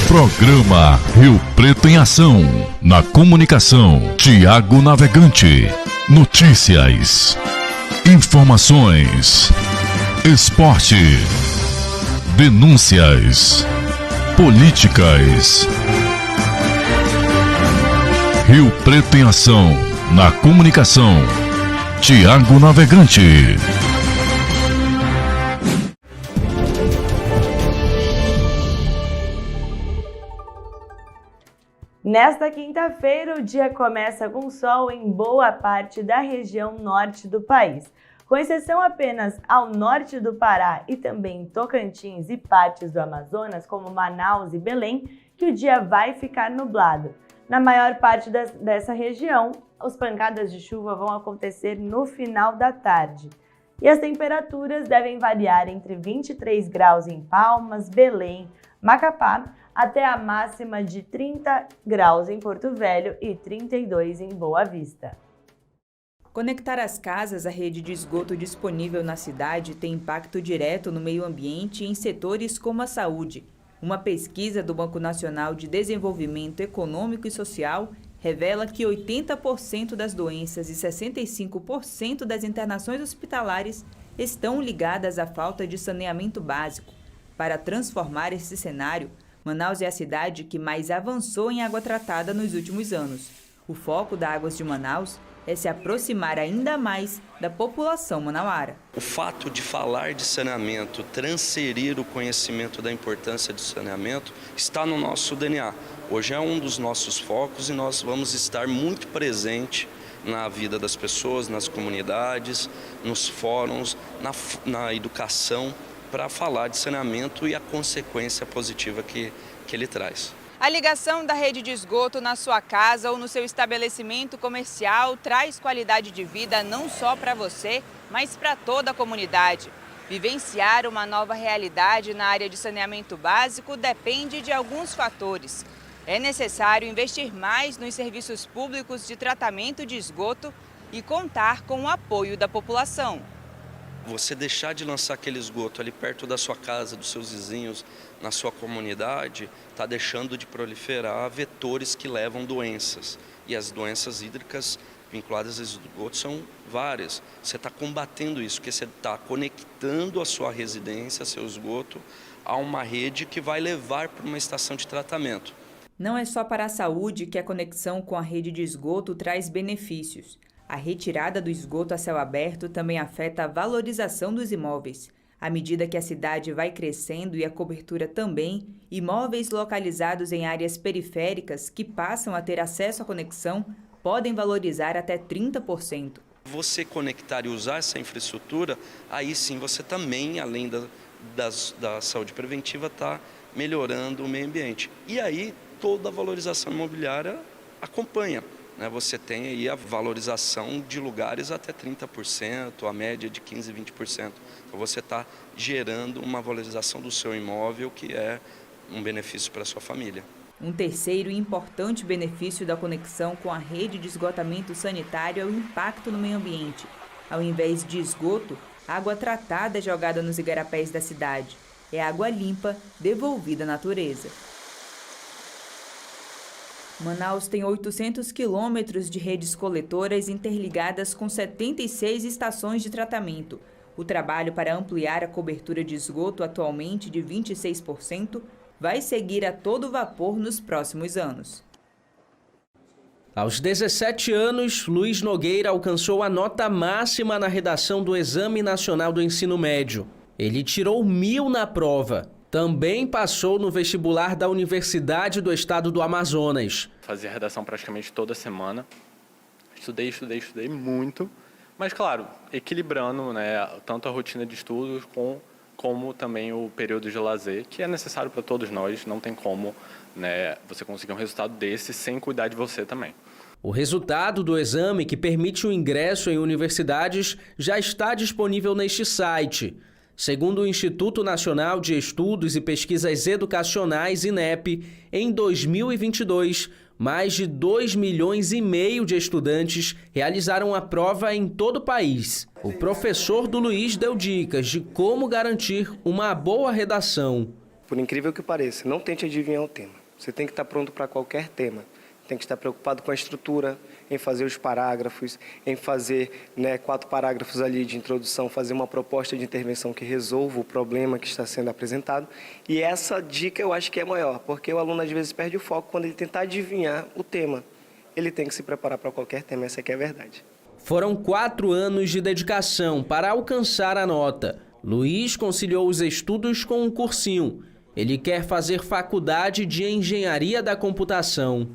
Programa Rio Preto em Ação. Na comunicação, Tiago Navegante. Notícias, informações, esporte, denúncias, políticas. Rio Preto em Ação. Na comunicação, Tiago Navegante. Nesta quinta-feira, o dia começa com sol em boa parte da região norte do país, com exceção apenas ao norte do Pará e também Tocantins e partes do Amazonas, como Manaus e Belém, que o dia vai ficar nublado. Na maior parte dessa região, as pancadas de chuva vão acontecer no final da tarde. E as temperaturas devem variar entre 23 graus em Palmas, Belém, Macapá, até a máxima de 30 graus em Porto Velho e 32 em Boa Vista. Conectar as casas à rede de esgoto disponível na cidade tem impacto direto no meio ambiente e em setores como a saúde. Uma pesquisa do Banco Nacional de Desenvolvimento Econômico e Social revela que 80% das doenças e 65% das internações hospitalares estão ligadas à falta de saneamento básico. Para transformar esse cenário, Manaus é a cidade que mais avançou em água tratada nos últimos anos. O foco da Águas de Manaus é se aproximar ainda mais da população manauara. O fato de falar de saneamento, transferir o conhecimento da importância do saneamento, está no nosso DNA. Hoje é um dos nossos focos e nós vamos estar muito presente na vida das pessoas, nas comunidades, nos fóruns, na educação, para falar de saneamento e a consequência positiva que ele traz. A ligação da rede de esgoto na sua casa ou no seu estabelecimento comercial traz qualidade de vida não só para você, mas para toda a comunidade. Vivenciar uma nova realidade na área de saneamento básico depende de alguns fatores. É necessário investir mais nos serviços públicos de tratamento de esgoto e contar com o apoio da população. Você deixar de lançar aquele esgoto ali perto da sua casa, dos seus vizinhos, na sua comunidade, está deixando de proliferar vetores que levam doenças. E as doenças hídricas vinculadas a esgoto são várias. Você está combatendo isso, porque você está conectando a sua residência, seu esgoto, a uma rede que vai levar para uma estação de tratamento. Não é só para a saúde que a conexão com a rede de esgoto traz benefícios. A retirada do esgoto a céu aberto também afeta a valorização dos imóveis. À medida que a cidade vai crescendo e a cobertura também, imóveis localizados em áreas periféricas que passam a ter acesso à conexão podem valorizar até 30%. Você conectar e usar essa infraestrutura, aí sim você também, além da saúde preventiva, está melhorando o meio ambiente. E aí toda a valorização imobiliária acompanha. Você tem aí a valorização de lugares até 30%, a média de 15% e 20%. Então você está gerando uma valorização do seu imóvel que é um benefício para a sua família. Um terceiro e importante benefício da conexão com a rede de esgotamento sanitário é o impacto no meio ambiente. Ao invés de esgoto, água tratada é jogada nos igarapés da cidade. É água limpa devolvida à natureza. Manaus tem 800 quilômetros de redes coletoras interligadas com 76 estações de tratamento. O trabalho para ampliar a cobertura de esgoto, atualmente de 26%, vai seguir a todo vapor nos próximos anos. Aos 17 anos, Luiz Nogueira alcançou a nota máxima na redação do Exame Nacional do Ensino Médio. Ele tirou 1000 na prova. Também passou no vestibular da Universidade do Estado do Amazonas. Fazia redação praticamente toda semana. Estudei muito. Mas, claro, equilibrando, tanto a rotina de estudos como também o período de lazer, que é necessário para todos nós. Não tem como você conseguir um resultado desse sem cuidar de você também. O resultado do exame, que permite o ingresso em universidades, já está disponível neste site. Segundo o Instituto Nacional de Estudos e Pesquisas Educacionais, INEP, em 2022, mais de 2,5 milhões de estudantes realizaram a prova em todo o país. O professor do Luiz deu dicas de como garantir uma boa redação. Por incrível que pareça, não tente adivinhar o tema. Você tem que estar pronto para qualquer tema. Tem que estar preocupado com a estrutura, em fazer os parágrafos, em fazer 4 parágrafos ali de introdução, fazer uma proposta de intervenção que resolva o problema que está sendo apresentado. E essa dica eu acho que é maior, porque o aluno às vezes perde o foco quando ele tentar adivinhar o tema. Ele tem que se preparar para qualquer tema, essa aqui é a verdade. Foram 4 anos de dedicação para alcançar a nota. Luiz conciliou os estudos com um cursinho. Ele quer fazer faculdade de engenharia da computação.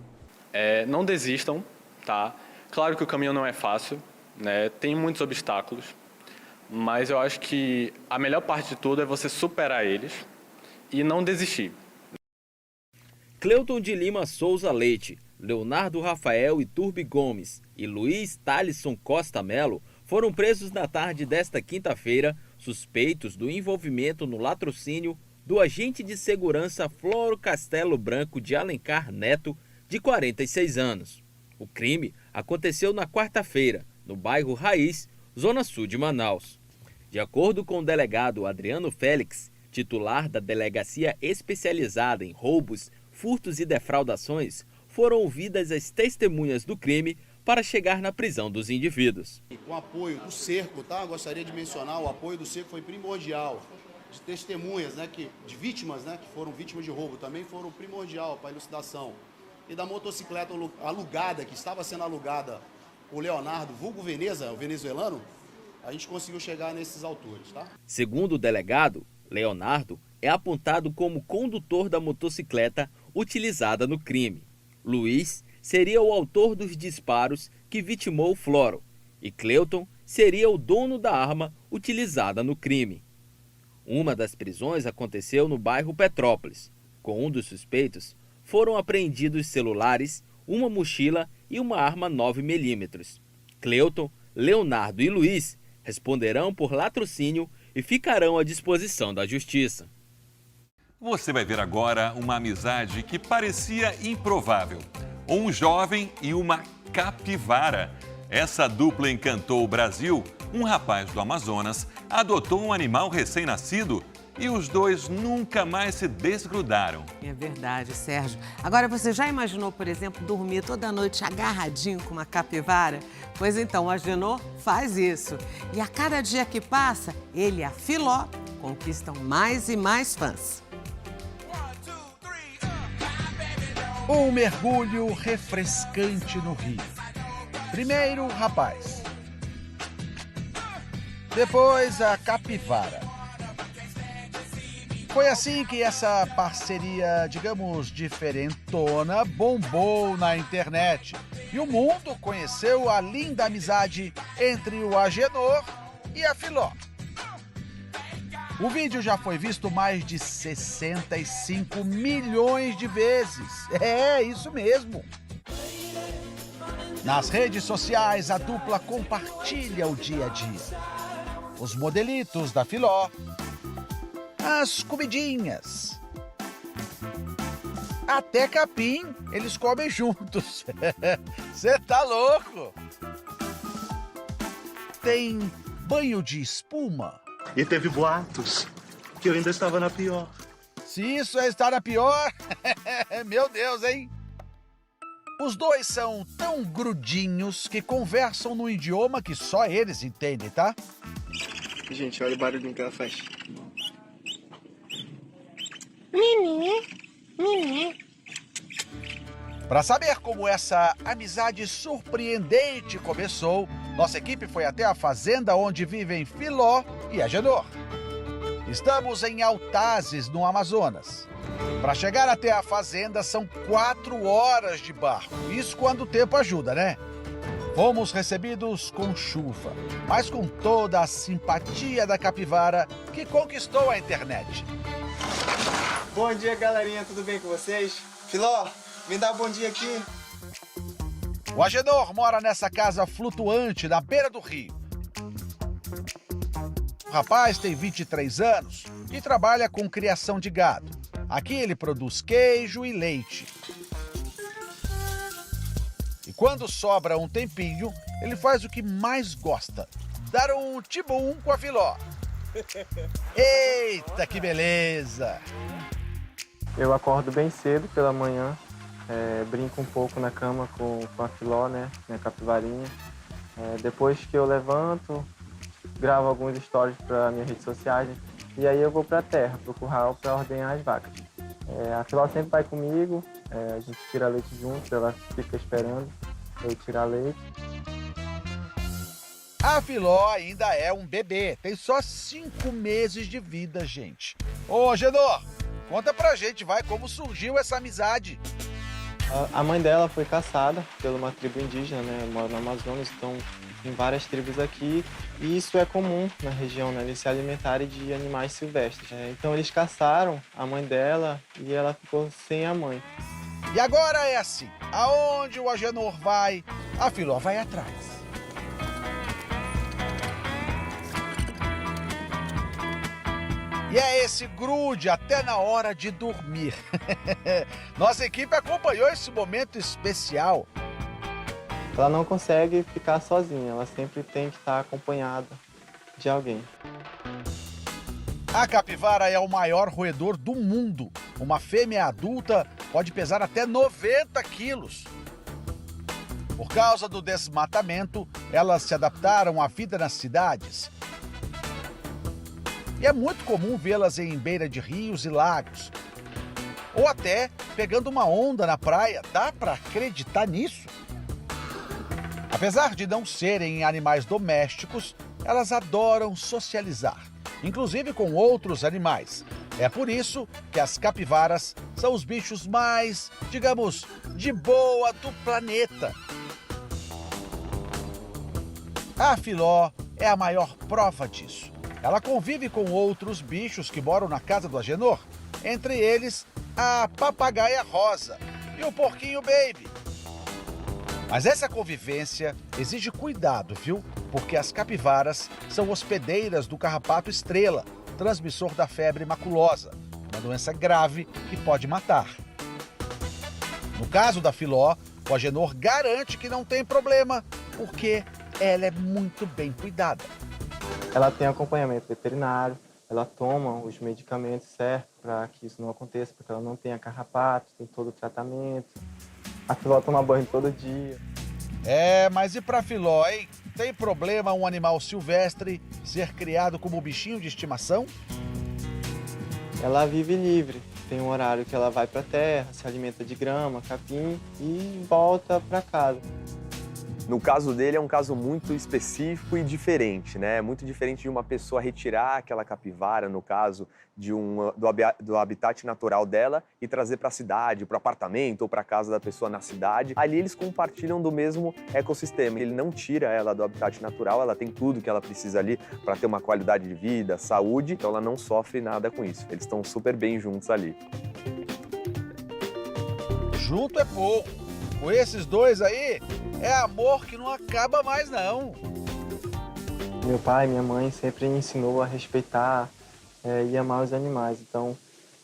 Não desistam, tá? Claro que o caminho não é fácil, né? Tem muitos obstáculos, mas eu acho que a melhor parte de tudo é você superar eles e não desistir. Cleuton de Lima Souza Leite, Leonardo Rafael Iturbe Gomes e Luiz Thalisson Costa Melo foram presos na tarde desta quinta-feira, suspeitos do envolvimento no latrocínio do agente de segurança Floro Castelo Branco de Alencar Neto, de 46 anos. O crime aconteceu na quarta-feira, no bairro Raiz, zona sul de Manaus. De acordo com o delegado Adriano Félix, titular da Delegacia Especializada em Roubos, Furtos e Defraudações, foram ouvidas as testemunhas do crime para chegar na prisão dos indivíduos. Com o apoio do cerco, tá? Gostaria de mencionar, o apoio do cerco foi primordial. De testemunhas, de vítimas, que foram vítimas de roubo, também foram primordial para a elucidação. E da motocicleta alugada, que estava sendo alugada por Leonardo, vulgo Veneza, o venezuelano, a gente conseguiu chegar nesses autores, tá? Segundo o delegado, Leonardo é apontado como condutor da motocicleta utilizada no crime. Luiz seria o autor dos disparos que vitimou Floro e Cleuton seria o dono da arma utilizada no crime. Uma das prisões aconteceu no bairro Petrópolis. Com um dos suspeitos, foram apreendidos celulares, uma mochila e uma arma 9mm. Cleuton, Leonardo e Luiz responderão por latrocínio e ficarão à disposição da justiça. Você vai ver agora uma amizade que parecia improvável. Um jovem e uma capivara. Essa dupla encantou o Brasil. Um rapaz do Amazonas adotou um animal recém-nascido e os dois nunca mais se desgrudaram. É verdade, Sérgio. Agora, você já imaginou, por exemplo, dormir toda noite agarradinho com uma capivara? Pois então, o Agenor faz isso. E a cada dia que passa, ele e a Filó conquistam mais e mais fãs. Um mergulho refrescante no rio. Primeiro, o rapaz. Depois, a capivara. Foi assim que essa parceria, digamos, diferentona, bombou na internet. E o mundo conheceu a linda amizade entre o Agenor e a Filó. O vídeo já foi visto mais de 65 milhões de vezes. É, isso mesmo. Nas redes sociais, a dupla compartilha o dia a dia. Os modelitos da Filó, as comidinhas. Até capim eles comem juntos. Você tá louco? Tem banho de espuma. E teve boatos que eu ainda estava na pior. Se isso é estar na pior, meu Deus, hein? Os dois são tão grudinhos que conversam num idioma que só eles entendem, tá? Gente, olha o barulhinho que ela faz. Para saber como essa amizade surpreendente começou, nossa equipe foi até a fazenda onde vivem Filó e Agenor. Estamos em Altazes, no Amazonas. Para chegar até a fazenda são 4 horas de barco. Isso quando o tempo ajuda, né? Fomos recebidos com chuva, mas com toda a simpatia da capivara que conquistou a internet. Bom dia, galerinha, tudo bem com vocês? Filó, me dá um bom dia aqui. O Agenor mora nessa casa flutuante na beira do rio. O rapaz tem 23 anos e trabalha com criação de gado. Aqui ele produz queijo e leite. E quando sobra um tempinho, ele faz o que mais gosta: dar um tibum com a Filó. Eita, que beleza! Eu acordo bem cedo pela manhã, brinco um pouco na cama com a Filó, né, minha capivarinha. Depois que eu levanto, gravo alguns stories para minhas redes sociais, né, e aí eu vou para a terra, pro curral, para ordenhar as vacas. A Filó sempre vai comigo, a gente tira leite junto, ela fica esperando eu tirar leite. A Filó ainda é um bebê, tem só 5 meses de vida, gente. Ô, Agenor, conta pra gente, como surgiu essa amizade? A mãe dela foi caçada por uma tribo indígena, né? Mora no Amazonas, então tem várias tribos aqui. E isso é comum na região, né? Eles se alimentarem de animais silvestres. Então eles caçaram a mãe dela e ela ficou sem a mãe. E agora é assim, aonde o Agenor vai, a Filó vai atrás. E é esse grude até na hora de dormir. Nossa equipe acompanhou esse momento especial. Ela não consegue ficar sozinha, ela sempre tem que estar acompanhada de alguém. A capivara é o maior roedor do mundo. Uma fêmea adulta pode pesar até 90 quilos. Por causa do desmatamento, elas se adaptaram à vida nas cidades. E é muito comum vê-las em beira de rios e lagos. Ou até pegando uma onda na praia. Dá para acreditar nisso? Apesar de não serem animais domésticos, elas adoram socializar, inclusive com outros animais. É por isso que as capivaras são os bichos mais, digamos, de boa do planeta. A Filó é a maior prova disso. Ela convive com outros bichos que moram na casa do Agenor, entre eles a papagaia rosa e o porquinho baby. Mas essa convivência exige cuidado, viu? Porque as capivaras são hospedeiras do carrapato estrela, transmissor da febre maculosa, uma doença grave que pode matar. No caso da Filó, o Agenor garante que não tem problema, porque ela é muito bem cuidada. Ela tem acompanhamento veterinário, ela toma os medicamentos certos para que isso não aconteça, porque ela não tem carrapato, tem todo o tratamento. A Filó toma banho todo dia. Mas e pra Filó, hein? Tem problema um animal silvestre ser criado como bichinho de estimação? Ela vive livre. Tem um horário que ela vai pra terra, se alimenta de grama, capim e volta pra casa. No caso dele é um caso muito específico e diferente, né? Muito diferente de uma pessoa retirar aquela capivara, no caso do habitat natural dela, e trazer para a cidade, para o apartamento ou para a casa da pessoa na cidade. Ali eles compartilham do mesmo ecossistema. Ele não tira ela do habitat natural, ela tem tudo que ela precisa ali para ter uma qualidade de vida, saúde, então ela não sofre nada com isso. Eles estão super bem juntos ali. Junto é pouco. Com esses dois aí, é amor que não acaba mais, não. Meu pai e minha mãe sempre ensinou a respeitar e amar os animais, então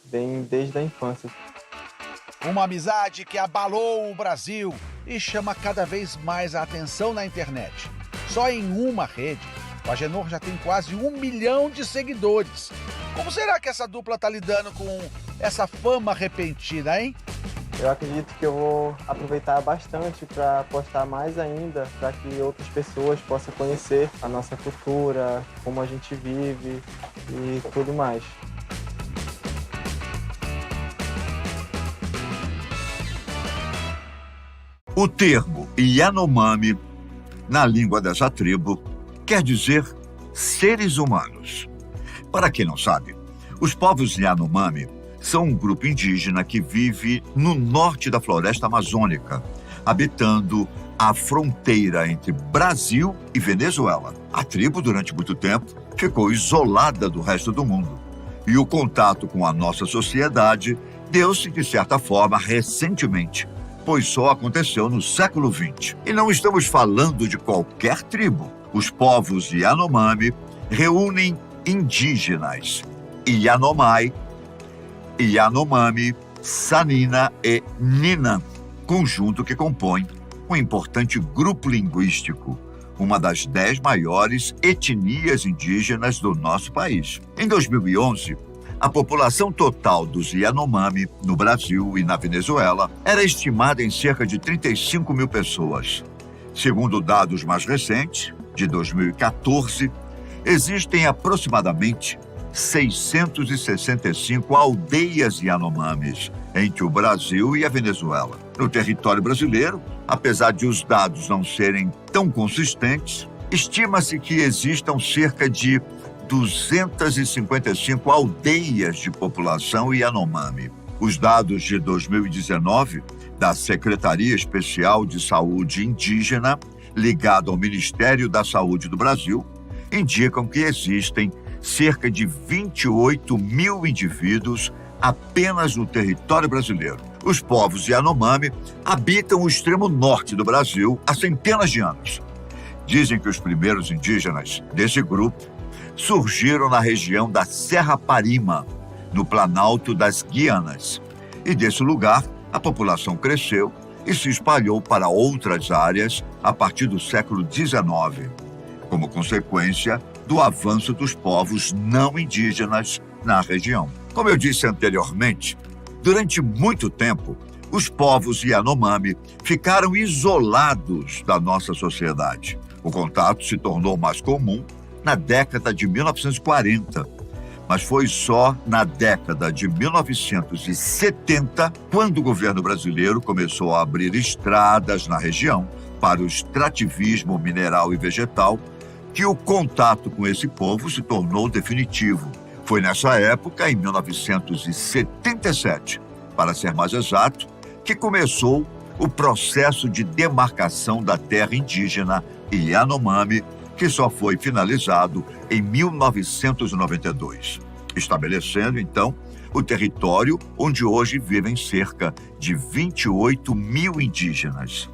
vem desde a infância. Uma amizade que abalou o Brasil e chama cada vez mais a atenção na internet. Só em uma rede, o Agenor já tem quase 1 milhão de seguidores. Como será que essa dupla tá lidando com essa fama repentina, hein? Eu acredito que eu vou aproveitar bastante para postar mais ainda, para que outras pessoas possam conhecer a nossa cultura, como a gente vive e tudo mais. O termo Yanomami, na língua dessa tribo, quer dizer seres humanos. Para quem não sabe, os povos Yanomami são um grupo indígena que vive no norte da floresta amazônica, habitando a fronteira entre Brasil e Venezuela. A tribo, durante muito tempo, ficou isolada do resto do mundo. E o contato com a nossa sociedade deu-se, de certa forma, recentemente, pois só aconteceu no século XX. E não estamos falando de qualquer tribo. Os povos Yanomami reúnem indígenas Yanomai, Yanomami, Sanina e Ninan, conjunto que compõe um importante grupo linguístico, uma das 10 maiores etnias indígenas do nosso país. Em 2011, a população total dos Yanomami no Brasil e na Venezuela era estimada em cerca de 35 mil pessoas. Segundo dados mais recentes, de 2014, existem aproximadamente 665 aldeias Yanomamis entre o Brasil e a Venezuela. No território brasileiro, apesar de os dados não serem tão consistentes, estima-se que existam cerca de 255 aldeias de população Yanomami. Os dados de 2019 da Secretaria Especial de Saúde Indígena, ligada ao Ministério da Saúde do Brasil, indicam que existem cerca de 28 mil indivíduos apenas no território brasileiro. Os povos Yanomami habitam o extremo norte do Brasil há centenas de anos. Dizem que os primeiros indígenas desse grupo surgiram na região da Serra Parima, no Planalto das Guianas. E desse lugar, a população cresceu e se espalhou para outras áreas a partir do século XIX, como consequência do avanço dos povos não indígenas na região. Como eu disse anteriormente, durante muito tempo, os povos Yanomami ficaram isolados da nossa sociedade. O contato se tornou mais comum na década de 1940, mas foi só na década de 1970, quando o governo brasileiro começou a abrir estradas na região para o extrativismo mineral e vegetal, que o contato com esse povo se tornou definitivo. Foi nessa época, em 1977, para ser mais exato, que começou o processo de demarcação da terra indígena Yanomami, que só foi finalizado em 1992, estabelecendo, então, o território onde hoje vivem cerca de 28 mil indígenas.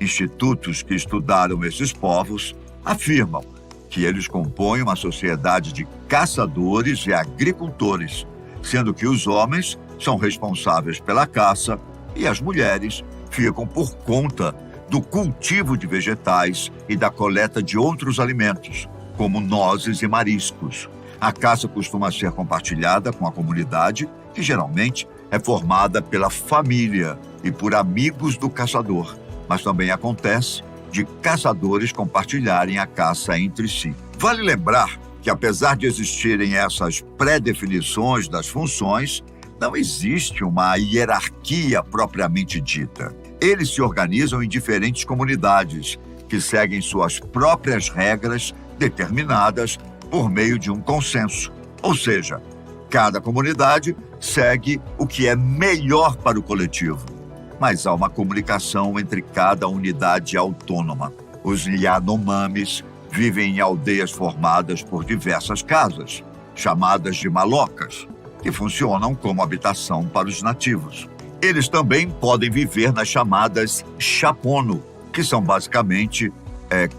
Institutos que estudaram esses povos afirmam que eles compõem uma sociedade de caçadores e agricultores, sendo que os homens são responsáveis pela caça e as mulheres ficam por conta do cultivo de vegetais e da coleta de outros alimentos, como nozes e mariscos. A caça costuma ser compartilhada com a comunidade, que geralmente é formada pela família e por amigos do caçador, mas também acontece de caçadores compartilharem a caça entre si. Vale lembrar que, apesar de existirem essas pré-definições das funções, não existe uma hierarquia propriamente dita. Eles se organizam em diferentes comunidades, que seguem suas próprias regras determinadas por meio de um consenso. Ou seja, cada comunidade segue o que é melhor para o coletivo, mas há uma comunicação entre cada unidade autônoma. Os Yanomamis vivem em aldeias formadas por diversas casas, chamadas de malocas, que funcionam como habitação para os nativos. Eles também podem viver nas chamadas chapono, que são basicamente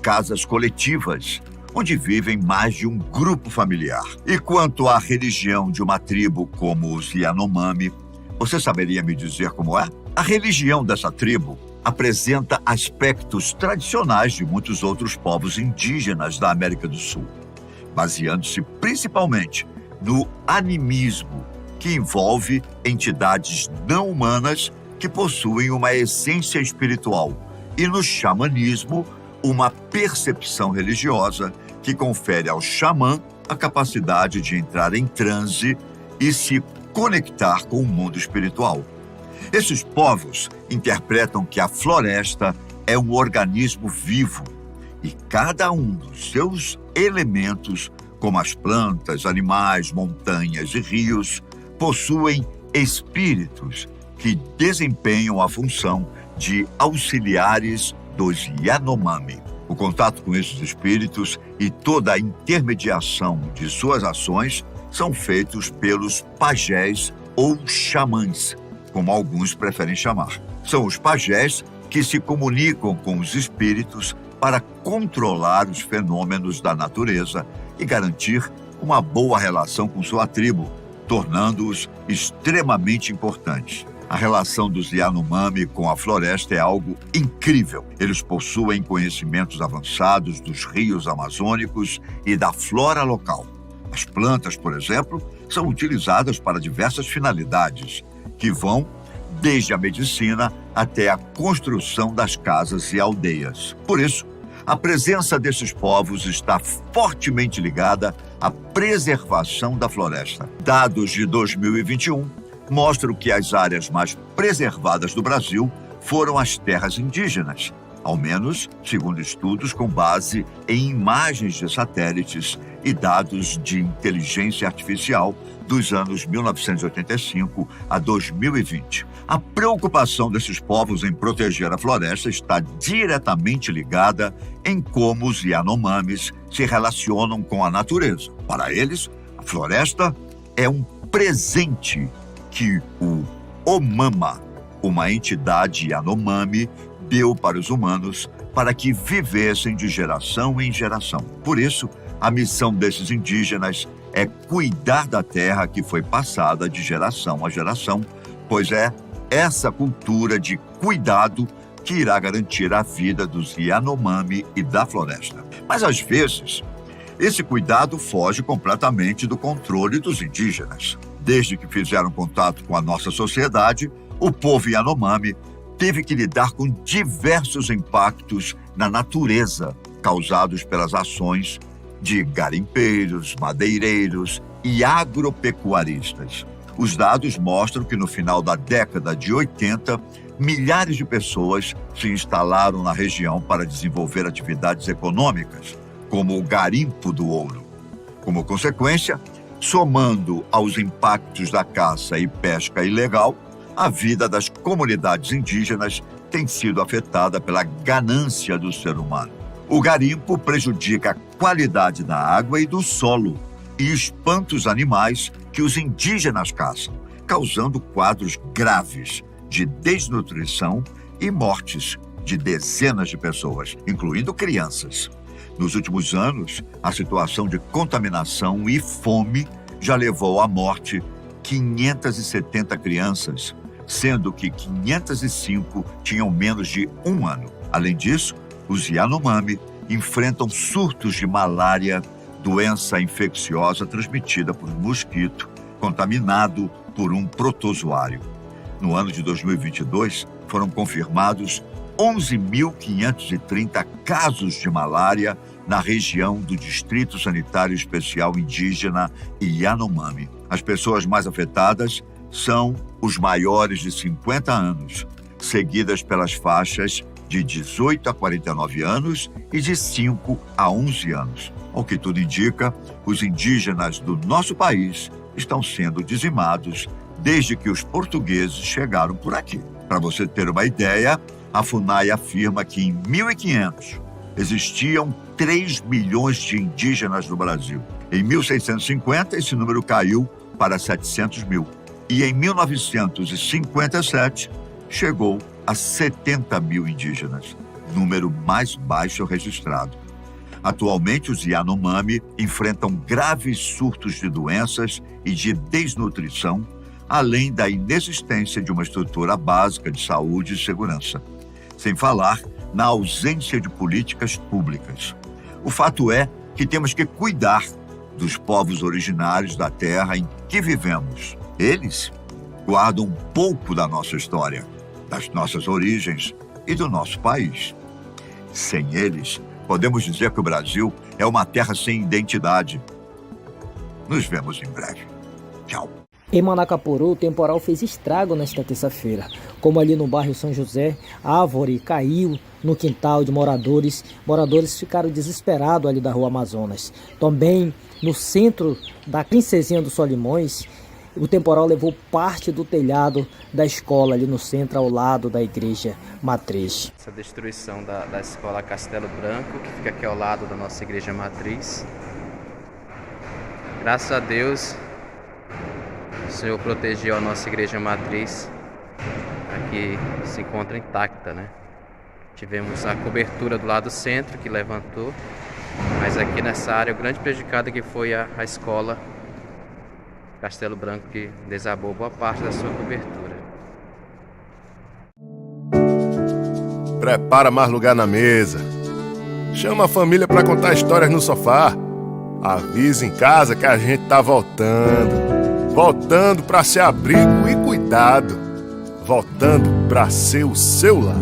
casas coletivas, onde vivem mais de um grupo familiar. E quanto à religião de uma tribo como os Yanomami, você saberia me dizer como é? A religião dessa tribo apresenta aspectos tradicionais de muitos outros povos indígenas da América do Sul, baseando-se principalmente no animismo, que envolve entidades não humanas que possuem uma essência espiritual, e no xamanismo, uma percepção religiosa que confere ao xamã a capacidade de entrar em transe e se conectar com o mundo espiritual. Esses povos interpretam que a floresta é um organismo vivo e cada um dos seus elementos, como as plantas, animais, montanhas e rios, possuem espíritos que desempenham a função de auxiliares dos Yanomami. O contato com esses espíritos e toda a intermediação de suas ações são feitos pelos pajés ou xamãs, como alguns preferem chamar. São os pajés que se comunicam com os espíritos para controlar os fenômenos da natureza e garantir uma boa relação com sua tribo, tornando-os extremamente importantes. A relação dos Yanomami com a floresta é algo incrível. Eles possuem conhecimentos avançados dos rios amazônicos e da flora local. As plantas, por exemplo, são utilizadas para diversas finalidades, que vão desde a medicina até a construção das casas e aldeias. Por isso, a presença desses povos está fortemente ligada à preservação da floresta. Dados de 2021 mostram que as áreas mais preservadas do Brasil foram as terras indígenas, ao menos segundo estudos com base em imagens de satélites e dados de inteligência artificial dos anos 1985 a 2020. A preocupação desses povos em proteger a floresta está diretamente ligada em como os Yanomamis se relacionam com a natureza. Para eles, a floresta é um presente que o Omama, uma entidade Yanomami, deu para os humanos para que vivessem de geração em geração. Por isso, a missão desses indígenas é cuidar da terra que foi passada de geração a geração, pois é essa cultura de cuidado que irá garantir a vida dos Yanomami e da floresta. Mas, às vezes, esse cuidado foge completamente do controle dos indígenas. Desde que fizeram contato com a nossa sociedade, o povo Yanomami teve que lidar com diversos impactos na natureza causados pelas ações de garimpeiros, madeireiros e agropecuaristas. Os dados mostram que no final da década de 80, milhares de pessoas se instalaram na região para desenvolver atividades econômicas, como o garimpo do ouro. Como consequência, somando aos impactos da caça e pesca ilegal, a vida das comunidades indígenas tem sido afetada pela ganância do ser humano. O garimpo prejudica a qualidade da água e do solo e espanta os animais que os indígenas caçam, causando quadros graves de desnutrição e mortes de dezenas de pessoas, incluindo crianças. Nos últimos anos, a situação de contaminação e fome já levou à morte 570 crianças, sendo que 505 tinham menos de 1 ano. Além disso, os Yanomami enfrentam surtos de malária, doença infecciosa transmitida por um mosquito contaminado por um protozoário. No ano de 2022, foram confirmados 11.530 casos de malária na região do Distrito Sanitário Especial Indígena Yanomami. As pessoas mais afetadas são os maiores de 50 anos, seguidas pelas faixas de 18 a 49 anos e de 5 a 11 anos. Ao que tudo indica, os indígenas do nosso país estão sendo dizimados desde que os portugueses chegaram por aqui. Para você ter uma ideia, a FUNAI afirma que em 1500 existiam 3 milhões de indígenas no Brasil. Em 1650, esse número caiu para 700 mil. E em 1957, chegou a 70 mil indígenas, número mais baixo registrado. Atualmente, os Yanomami enfrentam graves surtos de doenças e de desnutrição, além da inexistência de uma estrutura básica de saúde e segurança, sem falar na ausência de políticas públicas. O fato é que temos que cuidar dos povos originários da terra em que vivemos. Eles guardam um pouco da nossa história, das nossas origens e do nosso país. Sem eles, podemos dizer que o Brasil é uma terra sem identidade. Nos vemos em breve. Tchau. Em Manacapuru, o temporal fez estrago nesta terça-feira. Como ali no bairro São José, a árvore caiu no quintal de moradores. Moradores ficaram desesperados ali da Rua Amazonas. Também no centro da Princesinha dos Solimões, o temporal levou parte do telhado da escola ali no centro, ao lado da igreja matriz. Essa destruição da escola Castelo Branco, que fica aqui ao lado da nossa igreja matriz. Graças a Deus, o Senhor protegeu a nossa igreja matriz, aqui se encontra intacta, né? Tivemos a cobertura do lado centro que levantou, mas aqui nessa área o grande prejudicado que foi a escola Castelo Branco, que desabou boa parte da sua cobertura. Prepara mais lugar na mesa. Chama a família para contar histórias no sofá. Avisa em casa que a gente tá voltando. voltando para ser abrigo e cuidado, voltando para ser o seu lar.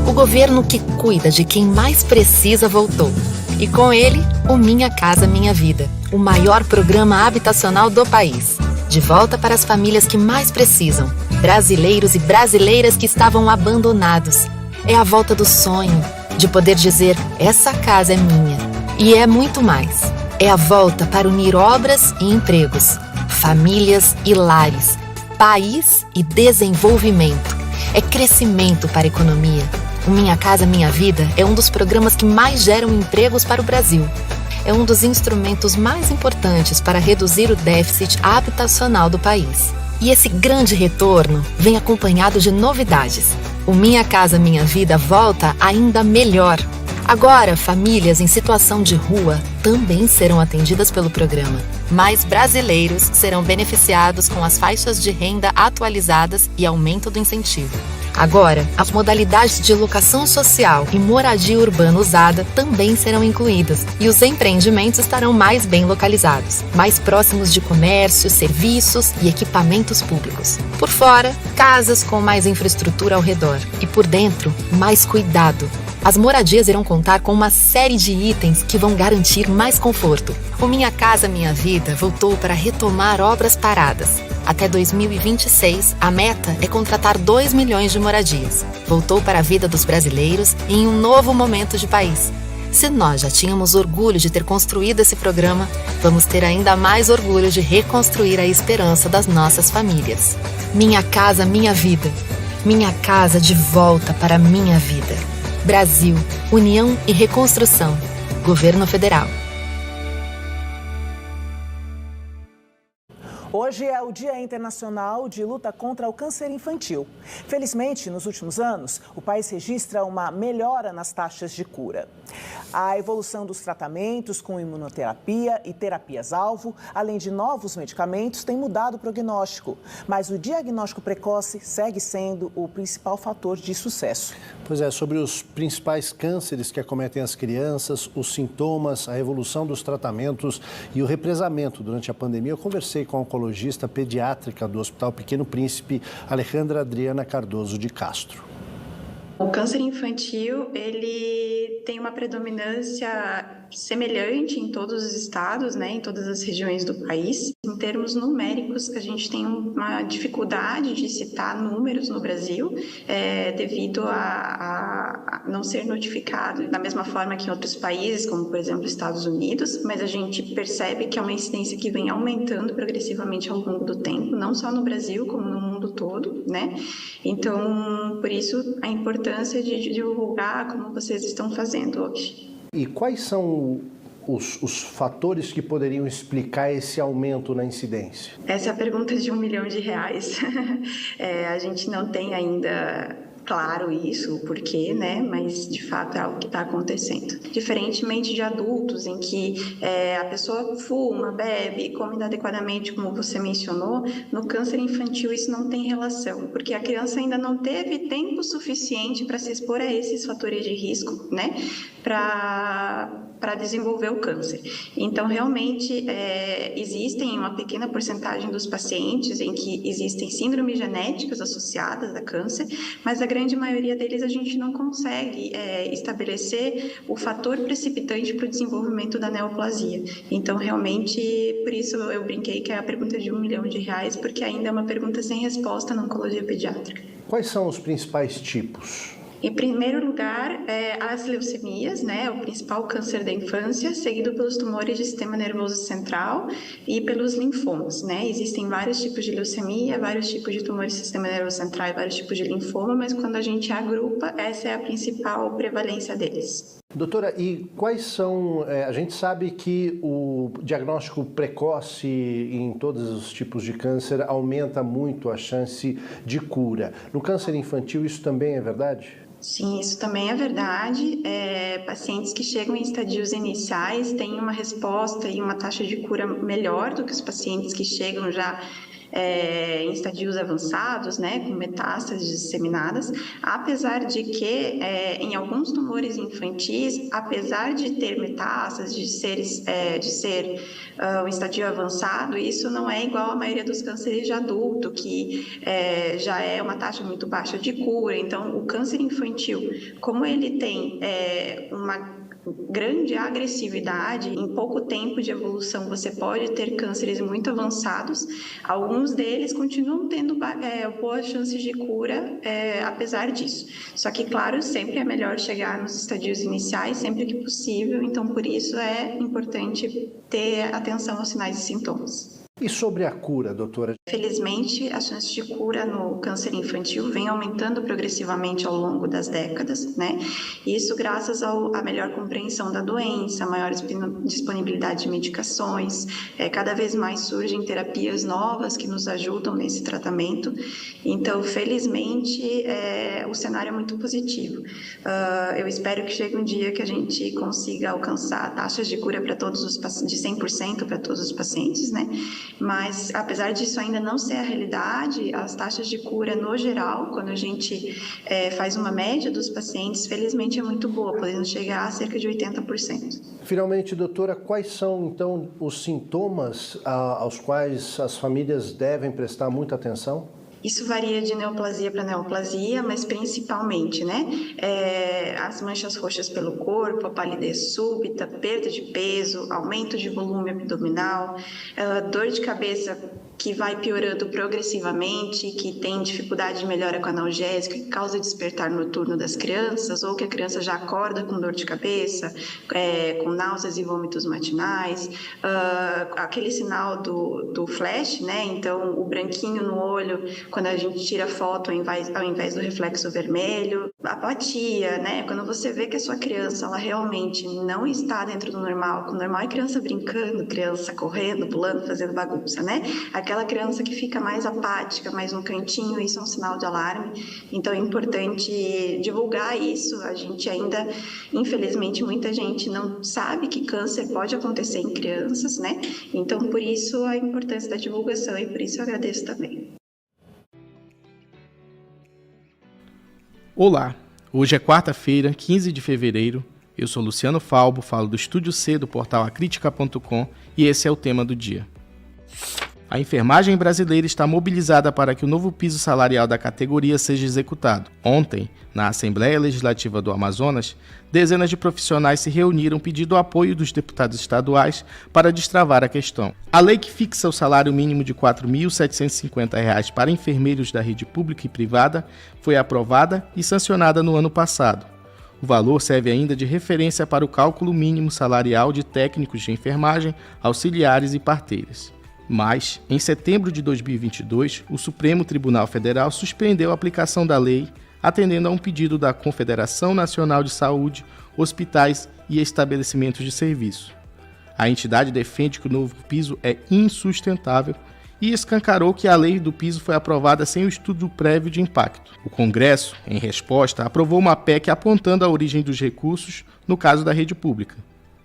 O governo que cuida de quem mais precisa voltou. E com ele, o Minha Casa Minha Vida, o maior programa habitacional do país. De volta para as famílias que mais precisam, brasileiros e brasileiras que estavam abandonados. É a volta do sonho, de poder dizer, essa casa é minha. E é muito mais. É a volta para unir obras e empregos, famílias e lares, país e desenvolvimento. É crescimento para a economia. O Minha Casa Minha Vida é um dos programas que mais geram empregos para o Brasil. É um dos instrumentos mais importantes para reduzir o déficit habitacional do país. E esse grande retorno vem acompanhado de novidades. O Minha Casa Minha Vida volta ainda melhor. Agora, famílias em situação de rua também serão atendidas pelo programa. Mais brasileiros serão beneficiados com as faixas de renda atualizadas e aumento do incentivo. Agora, as modalidades de locação social e moradia urbana usada também serão incluídas e os empreendimentos estarão mais bem localizados, mais próximos de comércios, serviços e equipamentos públicos. Por fora, casas com mais infraestrutura ao redor e por dentro, mais cuidado. As moradias irão contar com uma série de itens que vão garantir mais conforto. O Minha Casa Minha Vida voltou para retomar obras paradas. Até 2026, a meta é contratar 2 milhões de moradias. Voltou para a vida dos brasileiros em um novo momento de país. Se nós já tínhamos orgulho de ter construído esse programa, vamos ter ainda mais orgulho de reconstruir a esperança das nossas famílias. Minha Casa Minha Vida. Minha casa de volta para a minha vida. Brasil, União e Reconstrução. Governo Federal. Hoje é o Dia Internacional de Luta contra o Câncer Infantil. Felizmente, nos últimos anos, o país registra uma melhora nas taxas de cura. A evolução dos tratamentos com imunoterapia e terapias-alvo, além de novos medicamentos, tem mudado o prognóstico. Mas o diagnóstico precoce segue sendo o principal fator de sucesso. Pois é, sobre os principais cânceres que acometem as crianças, os sintomas, a evolução dos tratamentos e o represamento durante a pandemia, eu conversei com a oncologista pediátrica do Hospital Pequeno Príncipe, Alejandra Adriana Cardoso de Castro. O câncer infantil, ele tem uma predominância semelhante em todos os estados, né, em todas as regiões do país. Em termos numéricos, a gente tem uma dificuldade de citar números no Brasil, devido a não ser notificado da mesma forma que em outros países, como por exemplo Estados Unidos, mas a gente percebe que é uma incidência que vem aumentando progressivamente ao longo do tempo, não só no Brasil, como no mundo todo, né? Então, por isso, a importância de divulgar como vocês estão fazendo hoje. E quais são os fatores que poderiam explicar esse aumento na incidência? Essa é a pergunta de R$1 milhão. A gente não tem ainda claro isso, o porquê, né? Mas de fato é algo que está acontecendo. Diferentemente de adultos, em que a pessoa fuma, bebe, come inadequadamente, como você mencionou, no câncer infantil isso não tem relação, porque a criança ainda não teve tempo suficiente para se expor a esses fatores de risco, né? Para desenvolver o câncer. Então, realmente, existem uma pequena porcentagem dos pacientes em que existem síndromes genéticas associadas a câncer, mas a grande maioria deles a gente não consegue estabelecer o fator precipitante para o desenvolvimento da neoplasia. Então, realmente, por isso eu brinquei que é a pergunta de R$1 milhão, porque ainda é uma pergunta sem resposta na oncologia pediátrica. Quais são os principais tipos? Em primeiro lugar, as leucemias, né, o principal câncer da infância, seguido pelos tumores de sistema nervoso central e pelos linfomas, né? Existem vários tipos de leucemia, vários tipos de tumores do sistema nervoso central e vários tipos de linfoma, mas quando a gente agrupa, essa é a principal prevalência deles. Doutora, e quais são... a gente sabe que o diagnóstico precoce em todos os tipos de câncer aumenta muito a chance de cura. No câncer infantil, isso também é verdade? Sim, isso também é verdade. Pacientes que chegam em estadios iniciais têm uma resposta e uma taxa de cura melhor do que os pacientes que chegam já em estadios avançados, né, com metástases disseminadas, apesar de que em alguns tumores infantis, apesar de ter metástases, de ser um estadio avançado, isso não é igual à maioria dos cânceres de adulto, que já é uma taxa muito baixa de cura. Então, o câncer infantil, como ele tem uma grande agressividade, em pouco tempo de evolução você pode ter cânceres muito avançados, alguns deles continuam tendo boas chances de cura, apesar disso. Só que, claro, sempre é melhor chegar nos estadios iniciais, sempre que possível, então por isso é importante ter atenção aos sinais e sintomas. E sobre a cura, doutora? Felizmente, as chances de cura no câncer infantil vêm aumentando progressivamente ao longo das décadas, né? Isso graças à melhor compreensão da doença, maior disponibilidade de medicações, cada vez mais surgem terapias novas que nos ajudam nesse tratamento. Então, felizmente, o cenário é muito positivo. Eu espero que chegue um dia que a gente consiga alcançar taxas de cura para todos os pacientes, de 100% para todos os pacientes, né? Mas, apesar disso ainda não ser a realidade, as taxas de cura, no geral, quando a gente faz uma média dos pacientes, felizmente é muito boa, podendo chegar a cerca de 80%. Finalmente, doutora, quais são, então, os sintomas aos quais as famílias devem prestar muita atenção? Isso varia de neoplasia para neoplasia, mas principalmente, né, as manchas roxas pelo corpo, a palidez súbita, perda de peso, aumento de volume abdominal, dor de cabeça que vai piorando progressivamente, que tem dificuldade de melhora com analgésico, que causa despertar noturno das crianças, ou que a criança já acorda com dor de cabeça, com náuseas e vômitos matinais, aquele sinal do flash, né? Então, o branquinho no olho, quando a gente tira foto ao invés do reflexo vermelho, apatia, né? Quando você vê que a sua criança, ela realmente não está dentro do normal, o normal é criança brincando, criança correndo, pulando, fazendo bagunça, né? Aquela criança que fica mais apática, mais no cantinho, isso é um sinal de alarme. Então é importante divulgar isso. A gente ainda, infelizmente, muita gente não sabe que câncer pode acontecer em crianças, né? Então, por isso a importância da divulgação e por isso eu agradeço também. Olá, hoje é quarta-feira, 15 de fevereiro. Eu sou Luciano Falbo, falo do Estúdio C do portal acritica.com e esse é o tema do dia. A enfermagem brasileira está mobilizada para que o novo piso salarial da categoria seja executado. Ontem, na Assembleia Legislativa do Amazonas, dezenas de profissionais se reuniram pedindo o apoio dos deputados estaduais para destravar a questão. A lei que fixa o salário mínimo de R$ 4.750 para enfermeiros da rede pública e privada foi aprovada e sancionada no ano passado. O valor serve ainda de referência para o cálculo mínimo salarial de técnicos de enfermagem, auxiliares e parteiras. Mas, em setembro de 2022, o Supremo Tribunal Federal suspendeu a aplicação da lei, atendendo a um pedido da Confederação Nacional de Saúde, Hospitais e Estabelecimentos de Serviço. A entidade defende que o novo piso é insustentável e escancarou que a lei do piso foi aprovada sem o estudo prévio de impacto. O Congresso, em resposta, aprovou uma PEC apontando a origem dos recursos no caso da rede pública.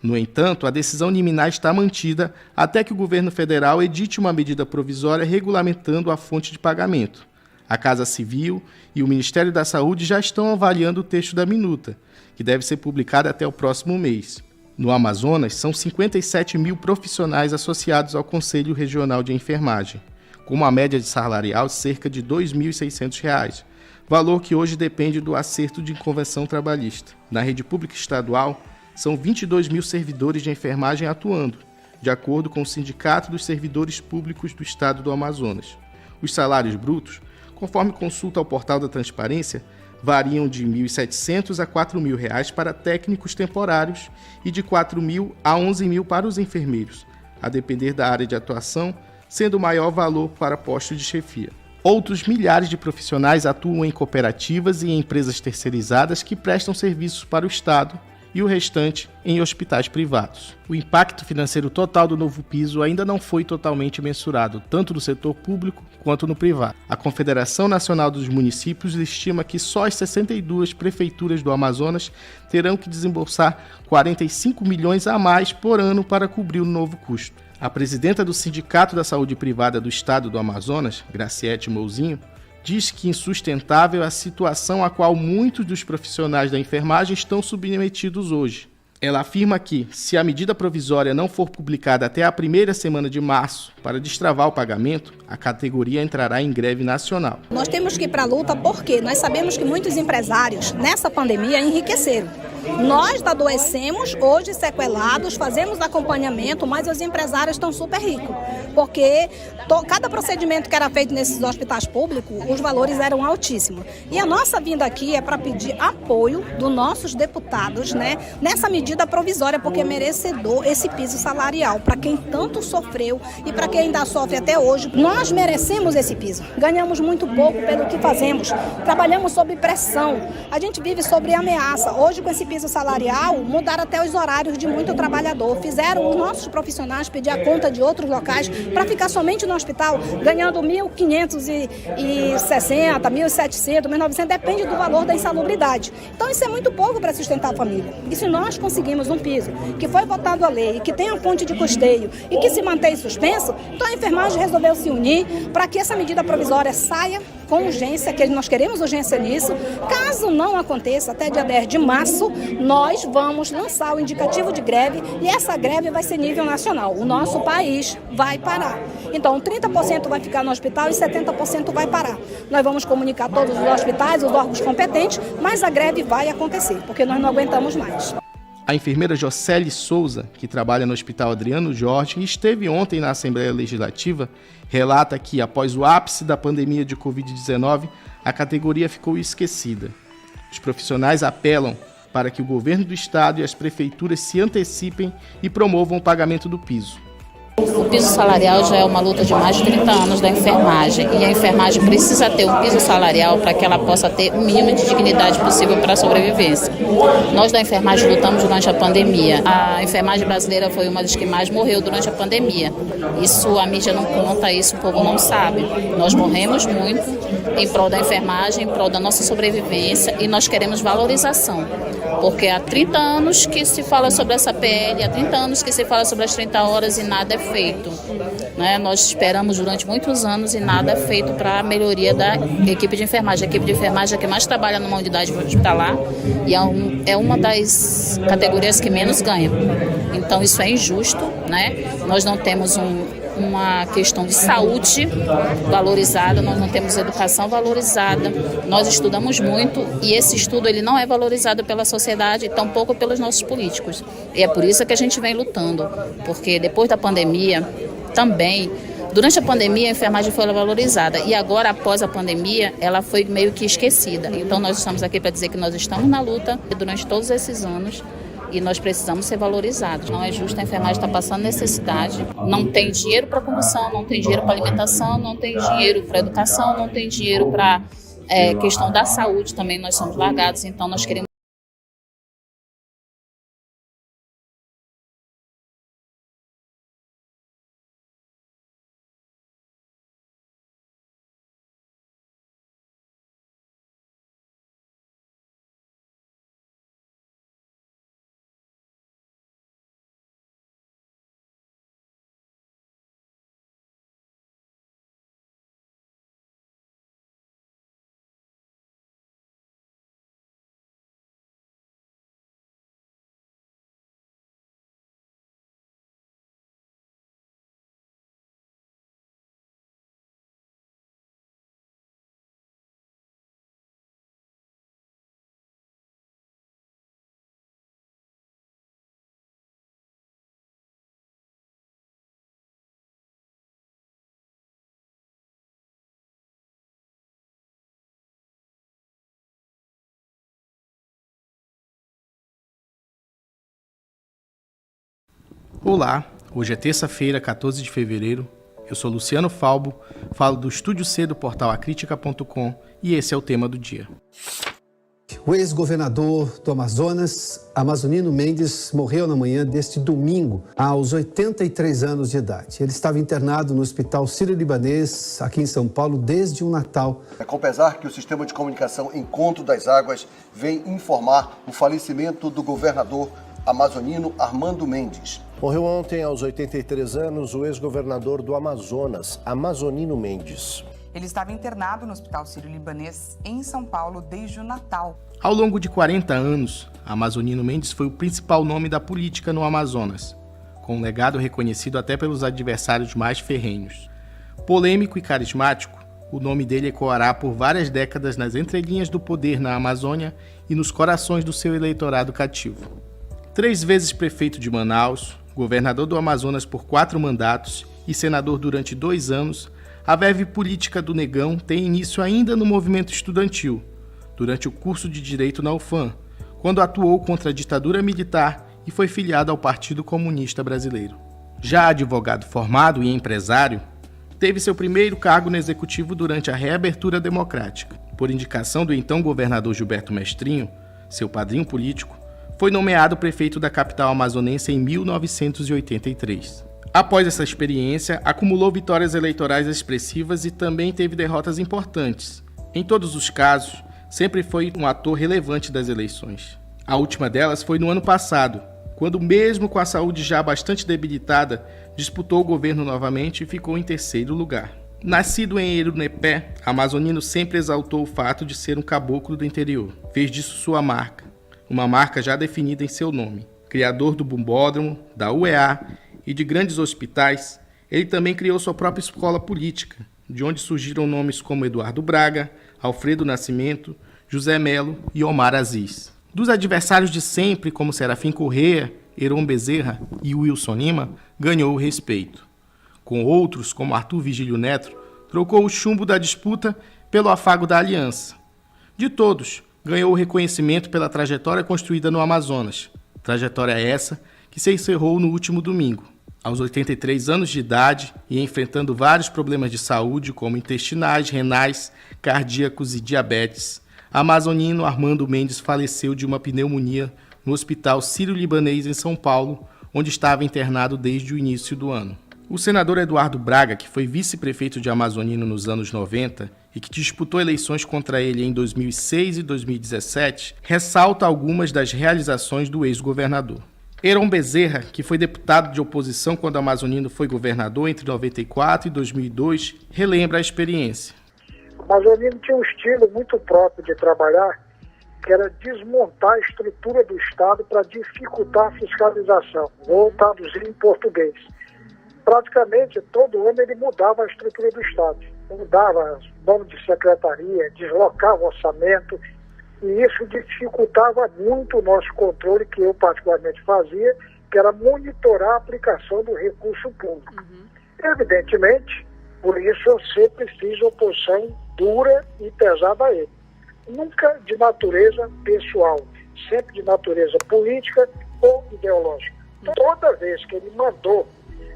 No entanto, a decisão liminar está mantida até que o governo federal edite uma medida provisória regulamentando a fonte de pagamento. A Casa Civil e o Ministério da Saúde já estão avaliando o texto da minuta, que deve ser publicada até o próximo mês. No Amazonas, são 57 mil profissionais associados ao Conselho Regional de Enfermagem, com uma média de salarial de cerca de R$ 2.600, valor que hoje depende do acerto de convenção trabalhista. Na rede pública estadual, são 22 mil servidores de enfermagem atuando, de acordo com o Sindicato dos Servidores Públicos do Estado do Amazonas. Os salários brutos, conforme consulta ao portal da Transparência, variam de R$ 1.700 a R$ 4.000 para técnicos temporários e de R$ 4.000 a R$ 11.000 para os enfermeiros, a depender da área de atuação, sendo o maior valor para postos de chefia. Outros milhares de profissionais atuam em cooperativas e em empresas terceirizadas que prestam serviços para o Estado, e o restante em hospitais privados. O impacto financeiro total do novo piso ainda não foi totalmente mensurado, tanto no setor público quanto no privado. A Confederação Nacional dos Municípios estima que só as 62 prefeituras do Amazonas terão que desembolsar 45 milhões a mais por ano para cobrir o novo custo. A presidenta do Sindicato da Saúde Privada do Estado do Amazonas, Graciete Mouzinho, diz que insustentável é a situação a qual muitos dos profissionais da enfermagem estão submetidos hoje. Ela afirma que, se a medida provisória não for publicada até a primeira semana de março para destravar o pagamento, a categoria entrará em greve nacional. Nós temos que ir para a luta porque nós sabemos que muitos empresários nessa pandemia enriqueceram. Nós adoecemos, hoje sequelados, fazemos acompanhamento, mas os empresários estão super ricos, porque cada procedimento que era feito nesses hospitais públicos, os valores eram altíssimos. E a nossa vinda aqui é para pedir apoio dos nossos deputados, né, nessa medida provisória, porque é merecedor esse piso salarial, para quem tanto sofreu e para quem ainda sofre até hoje. Nós merecemos esse piso, ganhamos muito pouco pelo que fazemos, trabalhamos sob pressão, a gente vive sobre ameaça. Hoje, com esse piso salarial, mudaram até os horários de muito trabalhador. Fizeram os nossos profissionais pedir a conta de outros locais para ficar somente no hospital, ganhando 1.560, 1.700, 1.900, depende do valor da insalubridade. Então isso é muito pouco para sustentar a família. E se nós conseguimos um piso que foi votado a lei, que tem a fonte de custeio e que se mantém suspenso, então a enfermagem resolveu se unir para que essa medida provisória saia com urgência, que nós queremos urgência nisso. Caso não aconteça, até dia 10 de março, nós vamos lançar o indicativo de greve e essa greve vai ser nível nacional. O nosso país vai parar. Então, 30% vai ficar no hospital e 70% vai parar. Nós vamos comunicar todos os hospitais, os órgãos competentes, mas a greve vai acontecer, porque nós não aguentamos mais. A enfermeira Jocely Souza, que trabalha no Hospital Adriano Jorge e esteve ontem na Assembleia Legislativa, relata que, após o ápice da pandemia de Covid-19, a categoria ficou esquecida. Os profissionais apelam para que o governo do estado e as prefeituras se antecipem e promovam o pagamento do piso. O piso salarial já é uma luta de mais de 30 anos da enfermagem e a enfermagem precisa ter um piso salarial para que ela possa ter o mínimo de dignidade possível para a sobrevivência. Nós da enfermagem lutamos durante a pandemia. A enfermagem brasileira foi uma das que mais morreu durante a pandemia. Isso a mídia não conta, isso o povo não sabe. Nós morremos muito em prol da enfermagem, em prol da nossa sobrevivência e nós queremos valorização. Porque há 30 anos que se fala sobre essa PL, há 30 anos que se fala sobre as 30 horas e nada é feito. Né? Nós esperamos durante muitos anos e nada é feito para a melhoria da equipe de enfermagem. A equipe de enfermagem é que mais trabalha numa unidade hospitalar e é uma das categorias que menos ganha. Então isso é injusto, né? Nós não temos uma questão de saúde valorizada, nós não temos educação valorizada, nós estudamos muito e esse estudo ele não é valorizado pela sociedade e tampouco pelos nossos políticos. E é por isso que a gente vem lutando, porque depois da pandemia também, durante a pandemia a enfermagem foi valorizada e agora após a pandemia ela foi meio que esquecida. Então nós estamos aqui para dizer que nós estamos na luta durante todos esses anos e nós precisamos ser valorizados. Não é justo a enfermagem estar passando necessidade. Não tem dinheiro para condução, não tem dinheiro para alimentação, não tem dinheiro para educação, não tem dinheiro para questão da saúde também. Nós somos largados, então nós queremos. Olá, hoje é terça-feira, 14 de fevereiro. Eu sou Luciano Falbo, falo do Estúdio C do portal acritica.com e esse é o tema do dia. O ex-governador do Amazonas, Amazonino Mendes, morreu na manhã deste domingo, aos 83 anos de idade. Ele estava internado no Hospital Sírio-Libanês, aqui em São Paulo, desde o Natal. É com pesar que o sistema de comunicação Encontro das Águas vem informar o falecimento do governador amazonino Armando Mendes. Morreu ontem, aos 83 anos, o ex-governador do Amazonas, Amazonino Mendes. Ele estava internado no Hospital Sírio-Libanês, em São Paulo, desde o Natal. Ao longo de 40 anos, Amazonino Mendes foi o principal nome da política no Amazonas, com um legado reconhecido até pelos adversários mais ferrenhos. Polêmico e carismático, o nome dele ecoará por várias décadas nas entrelinhas do poder na Amazônia e nos corações do seu eleitorado cativo. 3 vezes prefeito de Manaus, governador do Amazonas por 4 mandatos e senador durante 2 anos, a verve política do Negão tem início ainda no movimento estudantil, durante o curso de Direito na UFAM, quando atuou contra a ditadura militar e foi filiado ao Partido Comunista Brasileiro. Já advogado formado e empresário, teve seu primeiro cargo no Executivo durante a reabertura democrática. Por indicação do então governador Gilberto Mestrinho, seu padrinho político, foi nomeado prefeito da capital amazonense em 1983. Após essa experiência, acumulou vitórias eleitorais expressivas e também teve derrotas importantes. Em todos os casos, sempre foi um ator relevante das eleições. A última delas foi no ano passado, quando, mesmo com a saúde já bastante debilitada, disputou o governo novamente e ficou em 3º lugar. Nascido em Erunepé, Amazonino sempre exaltou o fato de ser um caboclo do interior. Fez disso sua marca, uma marca já definida em seu nome. Criador do Bumbódromo, da UEA e de grandes hospitais, ele também criou sua própria escola política, de onde surgiram nomes como Eduardo Braga, Alfredo Nascimento, José Melo e Omar Aziz. Dos adversários de sempre, como Serafim Corrêa, Heron Bezerra e Wilson Lima, ganhou o respeito. Com outros, como Arthur Vigílio Neto, trocou o chumbo da disputa pelo afago da aliança. De todos, ganhou o reconhecimento pela trajetória construída no Amazonas. Trajetória essa que se encerrou no último domingo. Aos 83 anos de idade e enfrentando vários problemas de saúde, como intestinais, renais, cardíacos e diabetes, Amazonino Armando Mendes faleceu de uma pneumonia no Hospital Sírio-Libanês em São Paulo, onde estava internado desde o início do ano. O senador Eduardo Braga, que foi vice-prefeito de Amazonino nos anos 90 e que disputou eleições contra ele em 2006 e 2017, ressalta algumas das realizações do ex-governador. Heron Bezerra, que foi deputado de oposição quando Amazonino foi governador entre 94 e 2002, relembra a experiência. O Amazonino tinha um estilo muito próprio de trabalhar, que era desmontar a estrutura do Estado para dificultar a fiscalização. Vou traduzir em português. Praticamente, todo ano ele mudava a estrutura do Estado. Mudava nome de secretaria, deslocava o orçamento, e isso dificultava muito o nosso controle, que eu particularmente fazia, que era monitorar a aplicação do recurso público. Evidentemente, por isso eu sempre fiz oposição dura e pesada a ele. Nunca de natureza pessoal, sempre de natureza política ou ideológica. Toda vez que ele mandou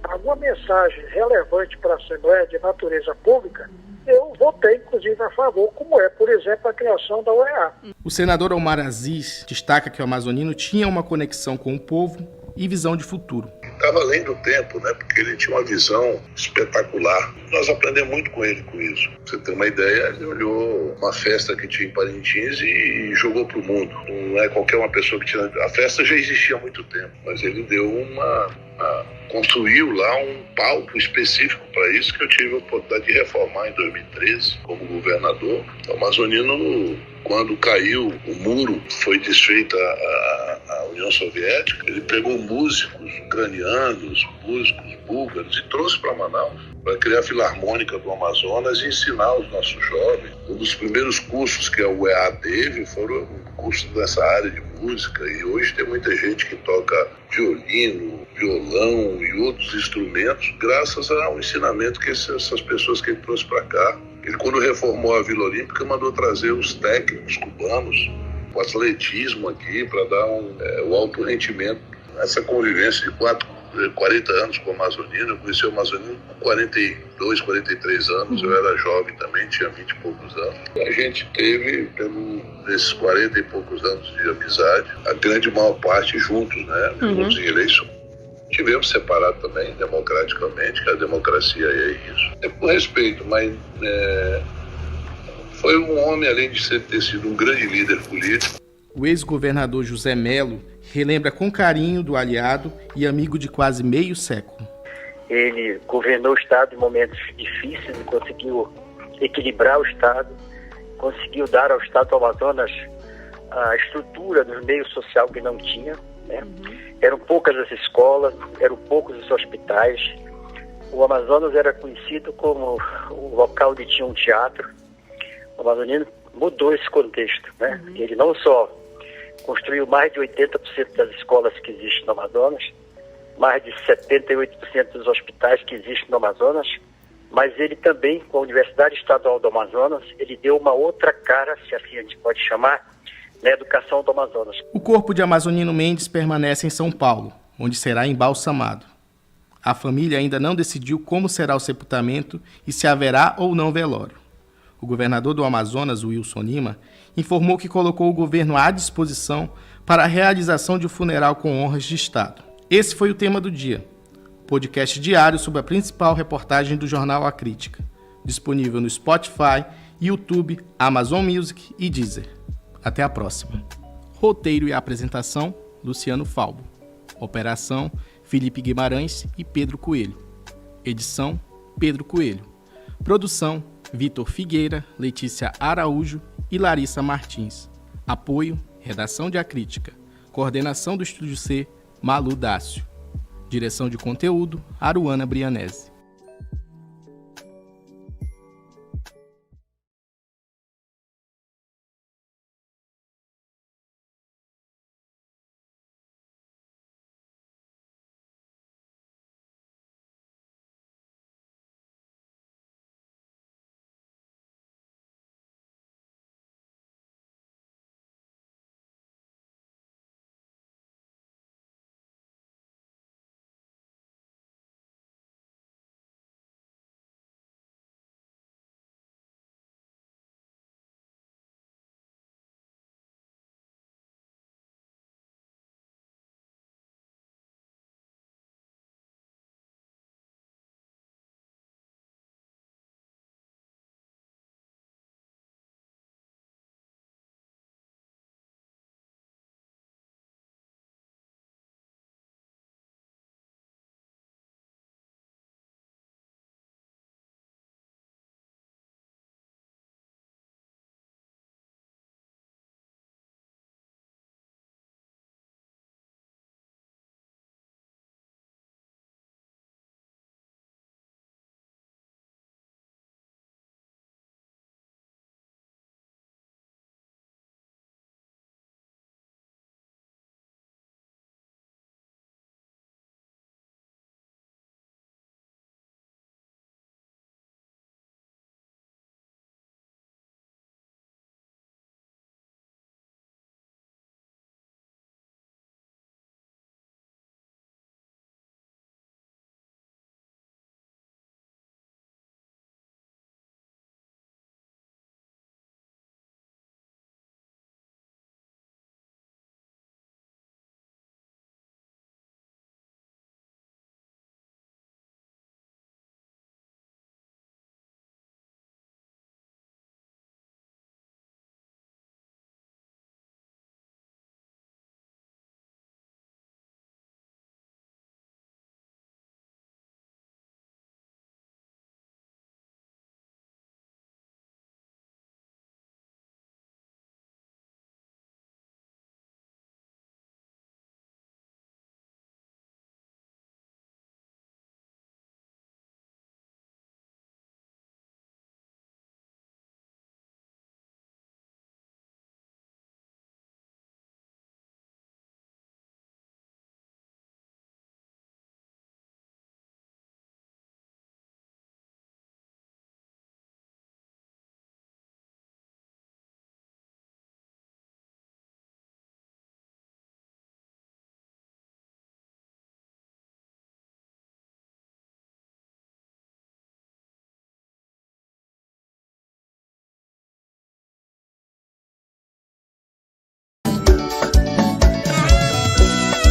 alguma mensagem relevante para a Assembleia de natureza pública, eu votei, inclusive, a favor, como é, por exemplo, a criação da UEA. O senador Omar Aziz destaca que o amazonino tinha uma conexão com o povo e visão de futuro. Estava além do tempo, né? Porque ele tinha uma visão espetacular. Nós aprendemos muito com ele com isso. Pra você ter uma ideia, ele olhou uma festa que tinha em Parintins e jogou para o mundo. Não é qualquer uma pessoa que tinha... A festa já existia há muito tempo, mas ele deu construiu lá um palco específico para isso, que eu tive a oportunidade de reformar em 2013 como governador. O Amazonino, quando caiu o muro, foi desfeita a União Soviética, ele pegou músicos ucranianos, músicos búlgaros e trouxe para Manaus para criar a Filarmônica do Amazonas e ensinar os nossos jovens. Um dos primeiros cursos que a UEA teve foram cursos dessa área de música, e hoje tem muita gente que toca violino, violão e outros instrumentos graças ao ensinamento que essas pessoas que ele trouxe para cá. Ele, quando reformou a Vila Olímpica, mandou trazer os técnicos cubanos, o atletismo aqui, para dar o alto rendimento. Essa convivência de 40 anos com o Amazonino, eu conheci o Amazonino com 42, 43 anos, eu era jovem também, tinha 20 e poucos anos. A gente teve, nesses 40 e poucos anos de amizade, a grande maior parte juntos, né? Juntos em eleições. Tivemos separado também, democraticamente, que a democracia é isso. É por respeito, mas foi um homem, além de ter sido um grande líder político. O ex-governador José Melo relembra com carinho do aliado e amigo de quase meio século. Ele governou o Estado em momentos difíceis e conseguiu equilibrar o Estado, conseguiu dar ao Estado do Amazonas a estrutura do meio social que não tinha, né? Eram poucas as escolas, eram poucos os hospitais. O Amazonas era conhecido como o local onde tinha um teatro. O amazonino mudou esse contexto, né? Ele não só construiu mais de 80% das escolas que existem no Amazonas, mais de 78% dos hospitais que existem no Amazonas, mas ele também, com a Universidade Estadual do Amazonas, ele deu uma outra cara, se assim a gente pode chamar, na educação do Amazonas. O corpo de Amazonino Mendes permanece em São Paulo, onde será embalsamado. A família ainda não decidiu como será o sepultamento e se haverá ou não velório. O governador do Amazonas, Wilson Lima, informou que colocou o governo à disposição para a realização de um funeral com honras de Estado. Esse foi o tema do dia. Podcast diário sobre a principal reportagem do jornal A Crítica. Disponível no Spotify, YouTube, Amazon Music e Deezer. Até a próxima. Roteiro e apresentação, Luciano Falbo. Operação, Felipe Guimarães e Pedro Coelho. Edição, Pedro Coelho. Produção, Vitor Figueira, Letícia Araújo e Larissa Martins. Apoio, Redação de A Crítica. Coordenação do Estúdio C, Malu Dácio. Direção de conteúdo, Aruana Brianese.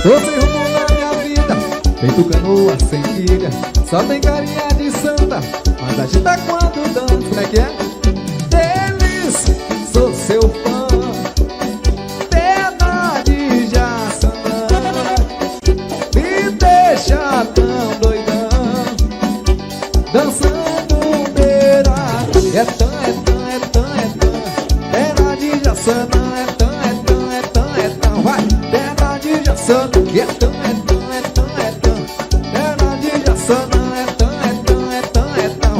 Tô sem rumo na minha vida, feito canoa sem quilha. Só tem carinha de samba, mas agita quando dança. Como é que é? Deles, sou seu fã. vai, Bernardinho Santa, que é tão, Bernardinho Santa,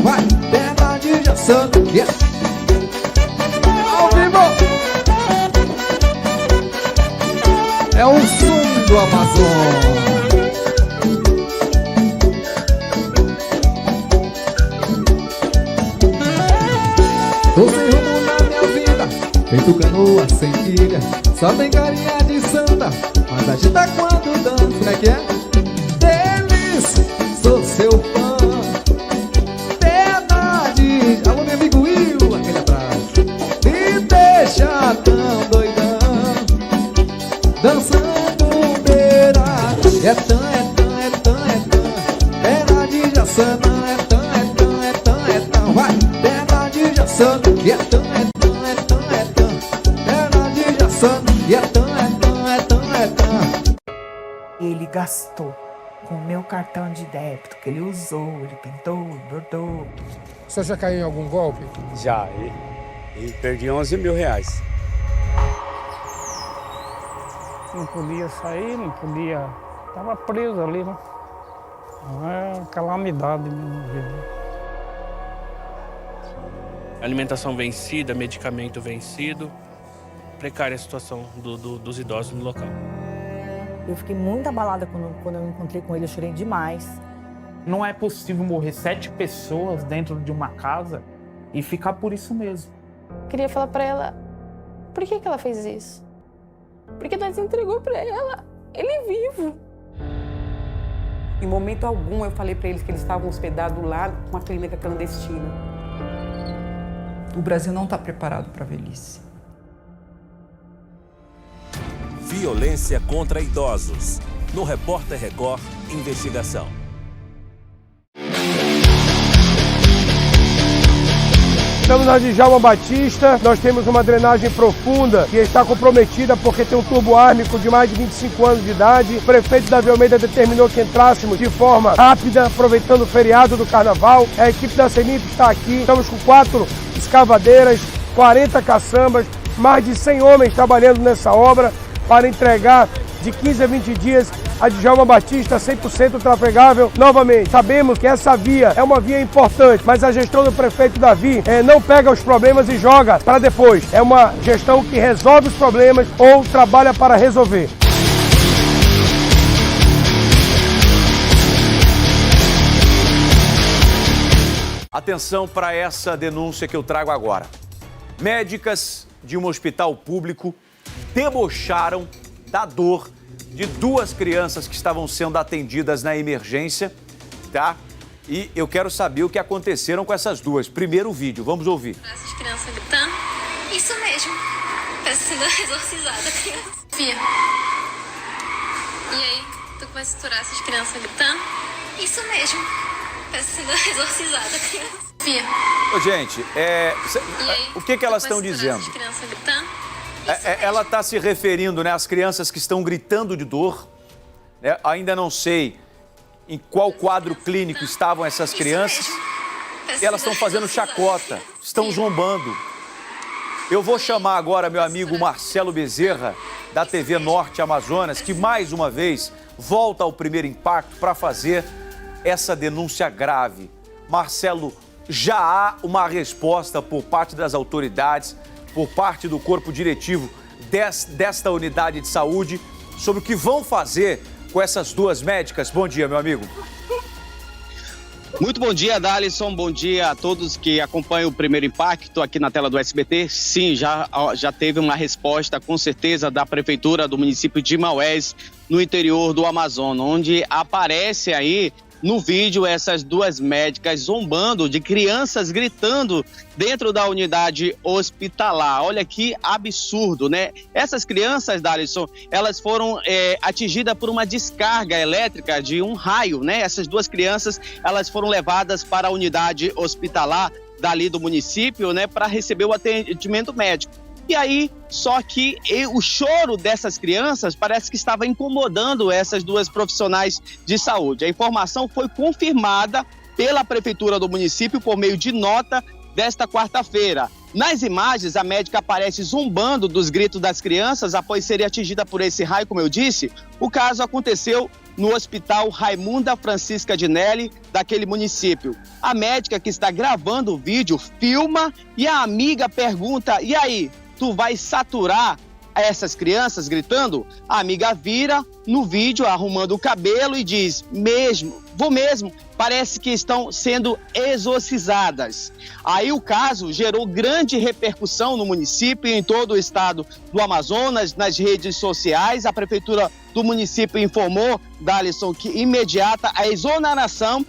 vai, Bernardinho Santa, que é ao vivo. É um som do Amazonas. Tô sem rumo na minha vida, feito canoa sem pilha. Só tem carinha de santa, mas agita quando dança. Como é que é? Delícia, sou seu fã. Verdade, alô meu amigo Will, aquele abraço. Me deixa tão doidão, dançando beira. É tão, verdade já santa. Vai, verdade já santa. É tão, verdade já santa. Ele gastou com o meu cartão de débito que ele usou, ele pintou, bordou. O senhor já caiu em algum golpe? Já, e perdi 11 mil reais. Não podia sair, não podia... Estava preso ali, né? É calamidade mesmo. Alimentação vencida, medicamento vencido. Precária a situação dos idosos no local. Eu fiquei muito abalada quando eu me encontrei com ele, eu chorei demais. Não é possível morrer 7 pessoas dentro de uma casa e ficar por isso mesmo. Queria falar pra ela, por que ela fez isso? Porque nós entregou pra ela, ele vivo. Em momento algum eu falei pra eles que eles estavam hospedados lá numa clínica clandestina. O Brasil não está preparado para a velhice. Violência contra idosos. No Repórter Record, investigação. Estamos na Djalma Batista, nós temos uma drenagem profunda que está comprometida porque tem um tubo ármico de mais de 25 anos de idade. O prefeito Davi Almeida determinou que entrássemos de forma rápida, aproveitando o feriado do carnaval. A equipe da CEMIP está aqui, estamos com 4 escavadeiras, 40 caçambas, mais de 100 homens trabalhando nessa obra para entregar de 15 a 20 dias a Djalma Batista 100% trafegável novamente. Sabemos que essa via é uma via importante, mas a gestão do prefeito Davi não pega os problemas e joga para depois. É uma gestão que resolve os problemas ou trabalha para resolver. Atenção para essa denúncia que eu trago agora. Médicas de um hospital público debocharam da dor de 2 crianças que estavam sendo atendidas na emergência, tá? E eu quero saber o que aconteceram com essas 2. Primeiro o vídeo, vamos ouvir. Essas crianças gritando, isso mesmo, parece sendo exorcizada. Fia, e aí, tu que vai suturar essas crianças gritando, isso mesmo, parece sendo exorcizada. Fia. Ô, gente, o que elas estão dizendo? Essas crianças gritando. Ela está se referindo, né, às crianças que estão gritando de dor. Né? Ainda não sei em qual quadro clínico estavam essas crianças. E elas estão fazendo chacota, estão zombando. Eu vou chamar agora meu amigo Marcelo Bezerra, da TV Norte Amazonas, que mais uma vez volta ao Primeiro Impacto para fazer essa denúncia grave. Marcelo, já há uma resposta por parte das autoridades, por parte do corpo diretivo desta unidade de saúde, sobre o que vão fazer com essas 2 médicas. Bom dia, meu amigo. Muito bom dia, Dalisson. Bom dia a todos que acompanham o Primeiro Impacto aqui na tela do SBT. Sim, já teve uma resposta, com certeza, da Prefeitura do município de Maués, no interior do Amazonas, onde aparece aí no vídeo essas 2 médicas zombando de crianças gritando dentro da unidade hospitalar. Olha que absurdo, né? Essas crianças, Dalisson, elas foram atingidas por uma descarga elétrica de um raio, né? Essas 2 crianças, elas foram levadas para a unidade hospitalar dali do município, né? Para receber o atendimento médico. E aí, só que o choro dessas crianças parece que estava incomodando essas 2 profissionais de saúde. A informação foi confirmada pela Prefeitura do município por meio de nota desta quarta-feira. Nas imagens, a médica aparece zombando dos gritos das crianças após serem atingida por esse raio, como eu disse. O caso aconteceu no Hospital Raimunda Francisca Dinelli, daquele município. A médica que está gravando o vídeo filma e a amiga pergunta: e aí, tu vai saturar essas crianças gritando? A amiga vira no vídeo arrumando o cabelo e diz: vou mesmo, parece que estão sendo exorcizadas. Aí o caso gerou grande repercussão no município e em todo o estado do Amazonas, nas redes sociais. A prefeitura do município informou, Dalisson, que imediata a exoneração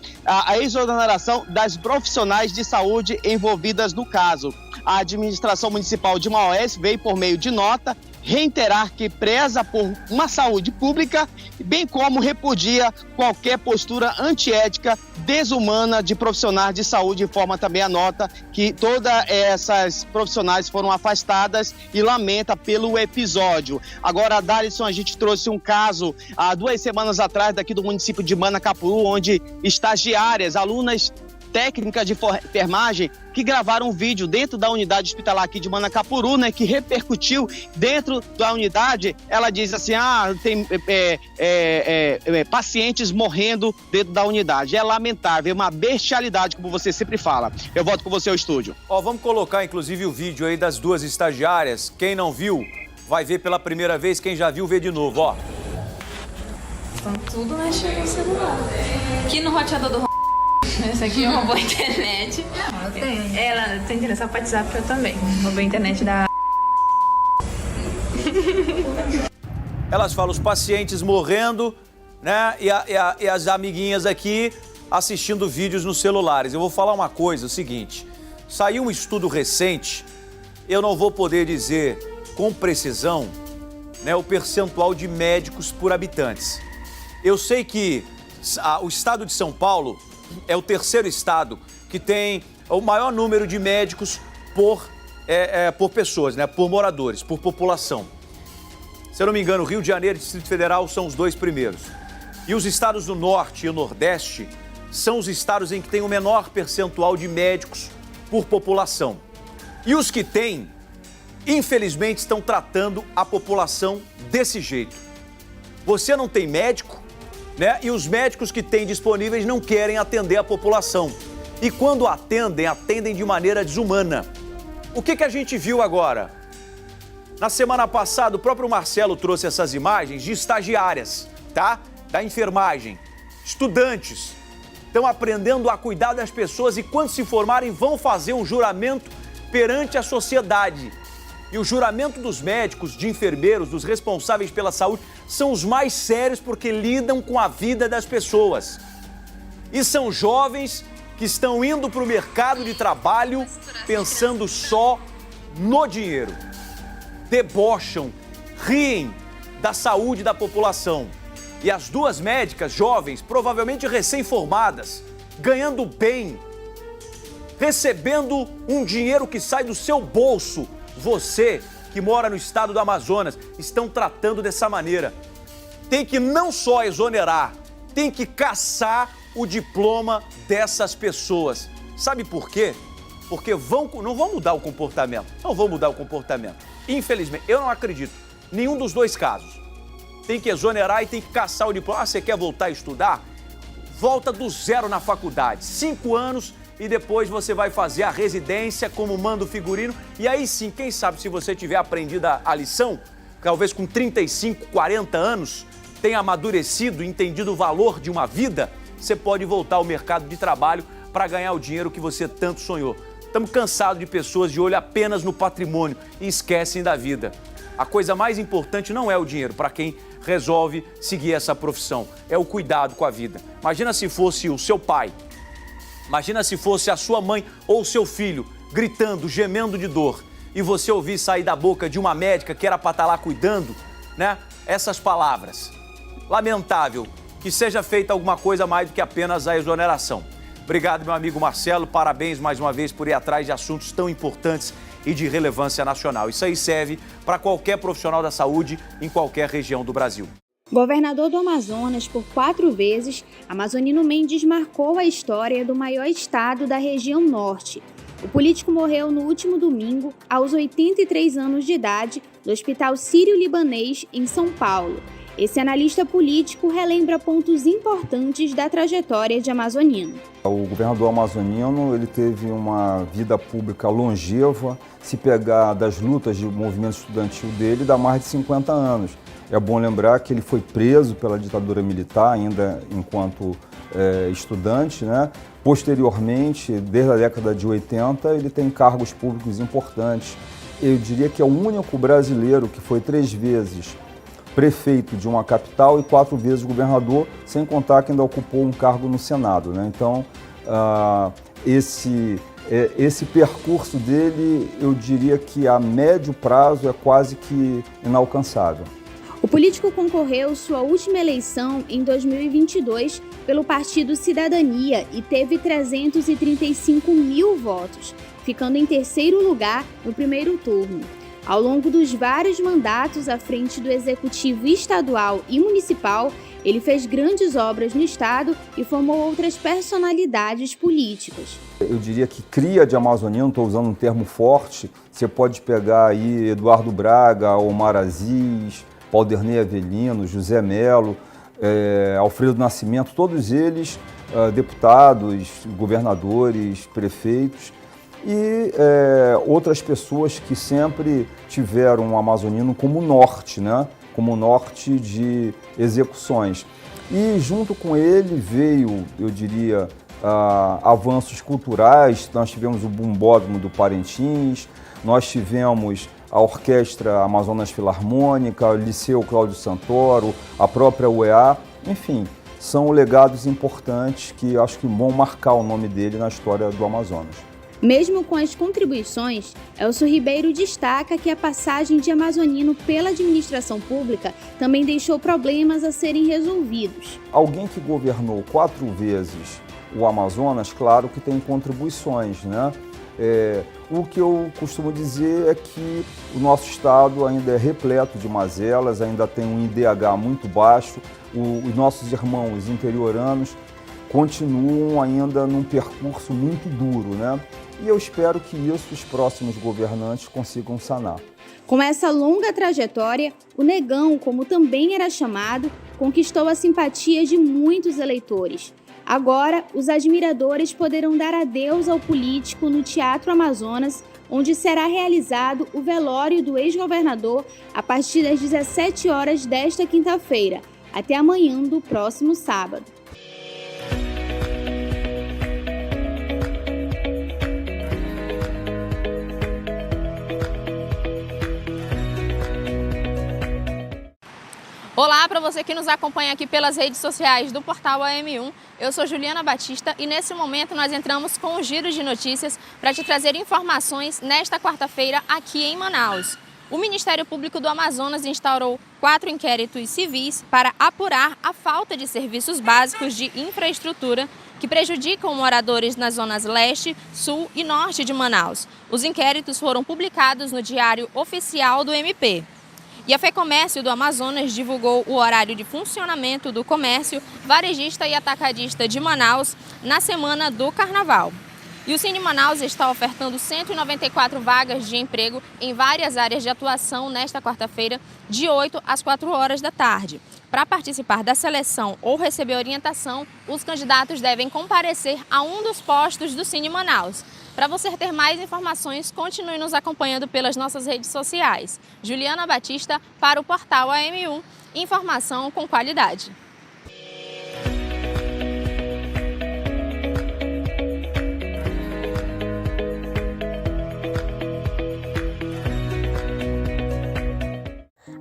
das profissionais de saúde envolvidas no caso. A administração municipal de Maués veio, por meio de nota, reiterar que preza por uma saúde pública, bem como repudia qualquer postura antiética, desumana de profissionais de saúde. Informa também a nota que todas essas profissionais foram afastadas e lamenta pelo episódio. Agora, Dalisson, a gente trouxe um caso há 2 semanas atrás daqui do município de Manacapuru, onde estagiárias, alunas técnicas de enfermagem, que gravaram um vídeo dentro da unidade hospitalar aqui de Manacapuru, né, que repercutiu dentro da unidade. Ela diz assim: tem pacientes morrendo dentro da unidade. É lamentável, é uma bestialidade, como você sempre fala. Eu volto com você ao estúdio. Vamos colocar, inclusive, o vídeo aí das 2 estagiárias. Quem não viu, vai ver pela primeira vez. Quem já viu, vê de novo, ó. Estão tudo mexendo no celular. Aqui no roteador do essa aqui é uma boa internet. Ela tem. Ela tem internet só para WhatsApp, eu também. Uma boa internet da... Elas falam os pacientes morrendo, né? E as amiguinhas aqui assistindo vídeos nos celulares. Eu vou falar uma coisa, o seguinte. Saiu um estudo recente, eu não vou poder dizer com precisão, né, o percentual de médicos por habitantes. Eu sei que o estado de São Paulo é o 3º estado que tem o maior número de médicos por pessoas, né? Por moradores, por população. Se eu não me engano, Rio de Janeiro e Distrito Federal são os 2 primeiros. E os estados do Norte e o Nordeste são os estados em que tem o menor percentual de médicos por população. E os que têm, infelizmente, estão tratando a população desse jeito. Você não tem médico, né? E os médicos que têm disponíveis não querem atender a população. E quando atendem de maneira desumana. O que a gente viu agora? Na semana passada, o próprio Marcelo trouxe essas imagens de estagiárias, tá? Da enfermagem. Estudantes estão aprendendo a cuidar das pessoas e quando se formarem vão fazer um juramento perante a sociedade. E o juramento dos médicos, de enfermeiros, dos responsáveis pela saúde, são os mais sérios porque lidam com a vida das pessoas. E são jovens que estão indo para o mercado de trabalho pensando só no dinheiro. Debocham, riem da saúde da população. E as 2 médicas jovens, provavelmente recém-formadas, ganhando bem, recebendo um dinheiro que sai do seu bolso. Você, que mora no estado do Amazonas, estão tratando dessa maneira. Tem que não só exonerar, tem que caçar o diploma dessas pessoas. Sabe por quê? Porque não vão mudar o comportamento. Não vão mudar o comportamento. Infelizmente, eu não acredito. Nenhum dos 2 casos. Tem que exonerar e tem que caçar o diploma. Você quer voltar a estudar? Volta do zero na faculdade. 5 anos e depois você vai fazer a residência como manda o figurino. E aí sim, quem sabe se você tiver aprendido a lição, talvez com 35, 40 anos, tenha amadurecido, entendido o valor de uma vida, você pode voltar ao mercado de trabalho para ganhar o dinheiro que você tanto sonhou. Estamos cansados de pessoas de olho apenas no patrimônio e esquecem da vida. A coisa mais importante não é o dinheiro para quem resolve seguir essa profissão, é o cuidado com a vida. Imagina se fosse o seu pai, imagina se fosse a sua mãe ou o seu filho gritando, gemendo de dor e você ouvir sair da boca de uma médica que era para estar lá cuidando, né? Essas palavras. Lamentável que seja feita alguma coisa mais do que apenas a exoneração. Obrigado, meu amigo Marcelo. Parabéns mais uma vez por ir atrás de assuntos tão importantes e de relevância nacional. Isso aí serve para qualquer profissional da saúde em qualquer região do Brasil. Governador do Amazonas por 4 vezes, Amazonino Mendes marcou a história do maior estado da região norte. O político morreu no último domingo, aos 83 anos de idade, no Hospital Sírio-Libanês, em São Paulo. Esse analista político relembra pontos importantes da trajetória de Amazonino. O governador amazonino ele teve uma vida pública longeva. Se pegar das lutas de movimento estudantil dele, dá mais de 50 anos. É bom lembrar que ele foi preso pela ditadura militar, ainda enquanto estudante, né? Posteriormente, desde a década de 80, ele tem cargos públicos importantes. Eu diria que é o único brasileiro que foi 3 vezes prefeito de uma capital e 4 vezes governador, sem contar que ainda ocupou um cargo no Senado, né? Então, esse percurso dele, eu diria que a médio prazo é quase que inalcançável. O político concorreu sua última eleição em 2022 pelo Partido Cidadania e teve 335 mil votos, ficando em terceiro lugar no primeiro turno. Ao longo dos vários mandatos à frente do Executivo estadual e municipal, ele fez grandes obras no estado e formou outras personalidades políticas. Eu diria que cria de amazonino, estou usando um termo forte, você pode pegar aí Eduardo Braga, Omar Aziz, Valdernei Avelino, José Melo, Alfredo Nascimento, todos eles deputados, governadores, prefeitos e outras pessoas que sempre tiveram o amazonino como norte, né? Como norte de execuções. E junto com ele veio, eu diria, avanços culturais. Nós tivemos o Bumbódromo do Parintins, nós tivemos a Orquestra Amazonas Filarmônica, o Liceu Cláudio Santoro, a própria UEA, enfim, são legados importantes que acho que vão marcar o nome dele na história do Amazonas. Mesmo com as contribuições, Elcio Ribeiro destaca que a passagem de amazonino pela administração pública também deixou problemas a serem resolvidos. Alguém que governou 4 vezes o Amazonas, claro que tem contribuições, né? O que eu costumo dizer é que o nosso estado ainda é repleto de mazelas, ainda tem um IDH muito baixo, os nossos irmãos interioranos continuam ainda num percurso muito duro, né? E eu espero que isso os próximos governantes consigam sanar. Com essa longa trajetória, o Negão, como também era chamado, conquistou a simpatia de muitos eleitores. Agora, os admiradores poderão dar adeus ao político no Teatro Amazonas, onde será realizado o velório do ex-governador a partir das 17 horas desta quinta-feira, até amanhã do próximo sábado. Olá para você que nos acompanha aqui pelas redes sociais do Portal AM1. Eu sou Juliana Batista e nesse momento nós entramos com o Giro de Notícias para te trazer informações nesta quarta-feira aqui em Manaus. O Ministério Público do Amazonas instaurou 4 inquéritos civis para apurar a falta de serviços básicos de infraestrutura que prejudicam moradores nas zonas leste, sul e norte de Manaus. Os inquéritos foram publicados no Diário Oficial do MP. E a FEComércio do Amazonas divulgou o horário de funcionamento do comércio varejista e atacadista de Manaus na semana do Carnaval. E o Cine Manaus está ofertando 194 vagas de emprego em várias áreas de atuação nesta quarta-feira, de 8 às 4 horas da tarde. Para participar da seleção ou receber orientação, os candidatos devem comparecer a um dos postos do Cine Manaus. Para você ter mais informações, continue nos acompanhando pelas nossas redes sociais. Juliana Batista para o Portal AM1, informação com qualidade.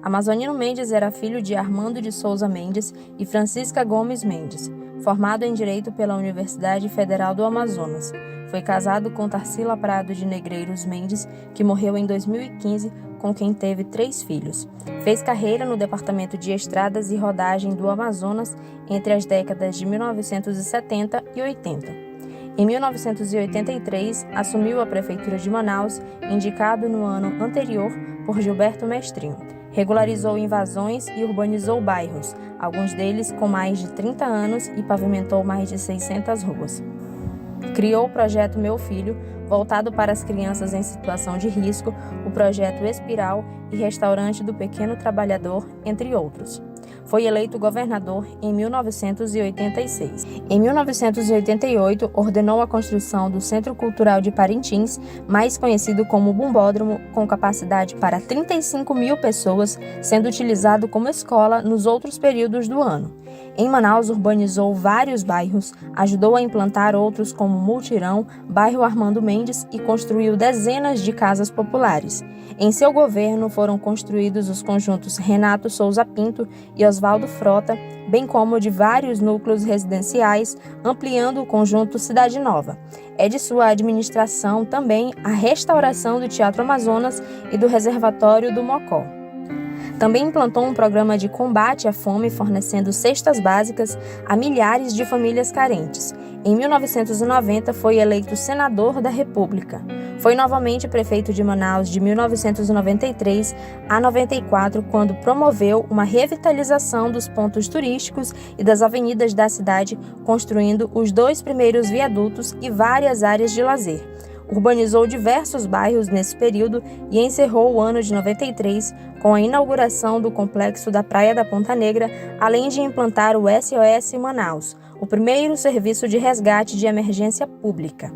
Amazonino Mendes era filho de Armando de Souza Mendes e Francisca Gomes Mendes, formado em Direito pela Universidade Federal do Amazonas. Foi casado com Tarsila Prado de Negreiros Mendes, que morreu em 2015, com quem teve 3 filhos. Fez carreira no Departamento de Estradas e Rodagem do Amazonas entre as décadas de 1970 e 80. Em 1983, assumiu a Prefeitura de Manaus, indicado no ano anterior por Gilberto Mestrinho. Regularizou invasões e urbanizou bairros, alguns deles com mais de 30 anos, e pavimentou mais de 600 ruas. Criou o projeto Meu Filho, voltado para as crianças em situação de risco, o projeto Espiral e Restaurante do Pequeno Trabalhador, entre outros. Foi eleito governador em 1986. Em 1988, ordenou a construção do Centro Cultural de Parintins, mais conhecido como Bumbódromo, com capacidade para 35 mil pessoas, sendo utilizado como escola nos outros períodos do ano. Em Manaus, urbanizou vários bairros, ajudou a implantar outros como Multirão, bairro Armando Mendes e construiu dezenas de casas populares. Em seu governo foram construídos os conjuntos Renato Souza Pinto e Oswaldo Frota, bem como de vários núcleos residenciais, ampliando o conjunto Cidade Nova. É de sua administração também a restauração do Teatro Amazonas e do Reservatório do Mocó. Também implantou um programa de combate à fome, fornecendo cestas básicas a milhares de famílias carentes. Em 1990, foi eleito senador da República. Foi novamente prefeito de Manaus de 1993 a 94, quando promoveu uma revitalização dos pontos turísticos e das avenidas da cidade, construindo os 2 primeiros viadutos e várias áreas de lazer. Urbanizou diversos bairros nesse período e encerrou o ano de 93 com a inauguração do complexo da Praia da Ponta Negra, além de implantar o SOS Manaus, o primeiro serviço de resgate de emergência pública.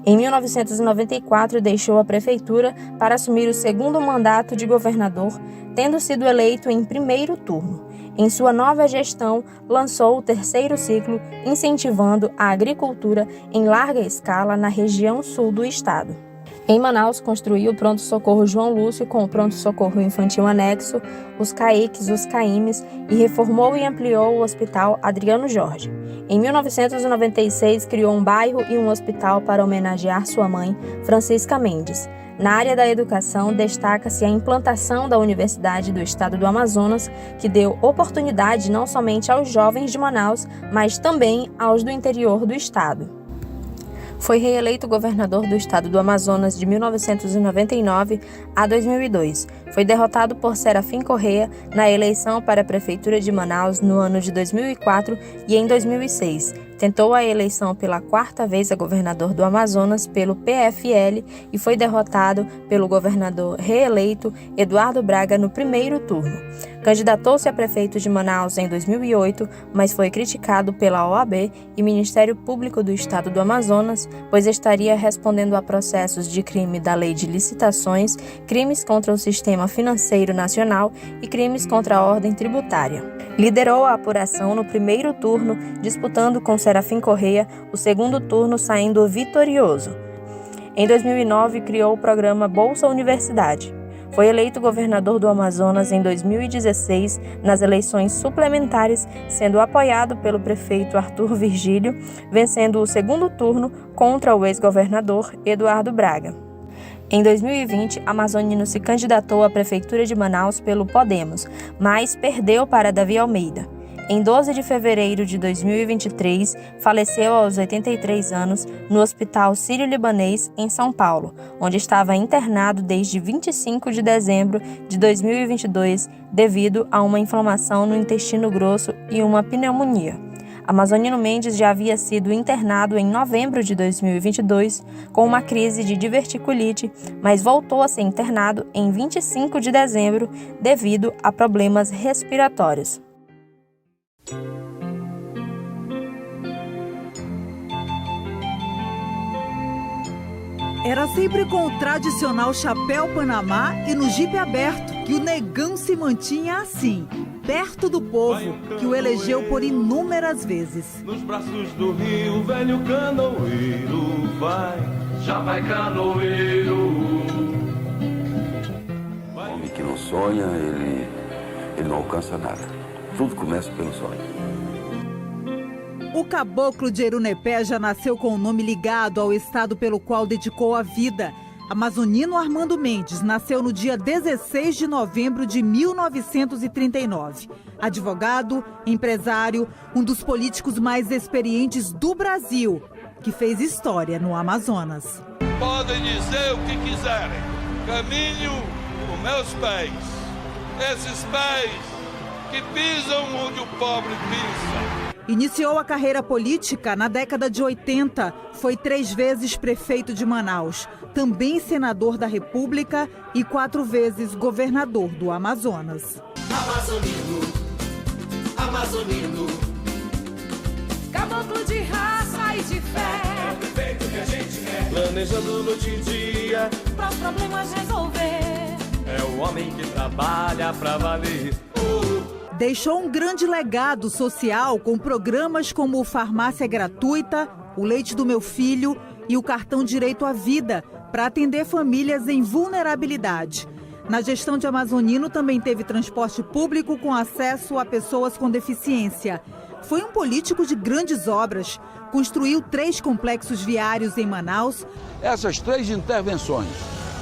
Em 1994, deixou a prefeitura para assumir o segundo mandato de governador, tendo sido eleito em primeiro turno. Em sua nova gestão, lançou o 3º ciclo, incentivando a agricultura em larga escala na região sul do estado. Em Manaus, construiu o pronto-socorro João Lúcio com o pronto-socorro infantil anexo, os CAICs, os CAIMs e reformou e ampliou o Hospital Adriano Jorge. Em 1996, criou um bairro e um hospital para homenagear sua mãe, Francisca Mendes. Na área da educação, destaca-se a implantação da Universidade do Estado do Amazonas, que deu oportunidade não somente aos jovens de Manaus, mas também aos do interior do estado. Foi reeleito governador do estado do Amazonas de 1999 a 2002. Foi derrotado por Serafim Corrêa na eleição para a Prefeitura de Manaus no ano de 2004 e em 2006. Tentou a eleição pela 4ª vez a governador do Amazonas pelo PFL e foi derrotado pelo governador reeleito Eduardo Braga no primeiro turno. Candidatou-se a prefeito de Manaus em 2008, mas foi criticado pela OAB e Ministério Público do Estado do Amazonas, pois estaria respondendo a processos de crime da Lei de Licitações, crimes contra o Sistema Financeiro Nacional e crimes contra a ordem tributária. Liderou a apuração no primeiro turno, disputando com Serafim Corrêa o segundo turno, saindo vitorioso. Em 2009, criou o programa Bolsa Universidade. Foi eleito governador do Amazonas em 2016 nas eleições suplementares, sendo apoiado pelo prefeito Arthur Virgílio, vencendo o segundo turno contra o ex-governador Eduardo Braga. Em 2020, Amazonino se candidatou à Prefeitura de Manaus pelo Podemos, mas perdeu para Davi Almeida. Em 12 de fevereiro de 2023, faleceu aos 83 anos no Hospital Sírio-Libanês, em São Paulo, onde estava internado desde 25 de dezembro de 2022 devido a uma inflamação no intestino grosso e uma pneumonia. Amazonino Mendes já havia sido internado em novembro de 2022 com uma crise de diverticulite, mas voltou a ser internado em 25 de dezembro devido a problemas respiratórios. Era sempre com o tradicional chapéu Panamá e no jipe aberto que o negão se mantinha assim, perto do povo que o elegeu por inúmeras vezes. Nos braços do rio, velho canoeiro vai, já vai canoeiro. Homem que não sonha, ele não alcança nada. Tudo começa pelo sonho. O caboclo de Erunepé já nasceu com o nome ligado ao estado pelo qual dedicou a vida. Amazonino Armando Mendes nasceu no dia 16 de novembro de 1939. Advogado, empresário, um dos políticos mais experientes do Brasil, que fez história no Amazonas. Podem dizer o que quiserem, caminho com meus pés, esses pés que pisam onde o pobre pisa. Iniciou a carreira política na década de 80. Foi 3 vezes prefeito de Manaus, também senador da República e 4 vezes governador do Amazonas. Amazonino, caboclo de raça e de fé. É o prefeito que a gente quer. Planejando noite e dia, para os problemas resolver. É o homem que trabalha pra valer. Deixou um grande legado social com programas como Farmácia Gratuita, o Leite do Meu Filho e o Cartão Direito à Vida, para atender famílias em vulnerabilidade. Na gestão de Amazonino também teve transporte público com acesso a pessoas com deficiência. Foi um político de grandes obras, construiu 3 complexos viários em Manaus. Essas 3 intervenções,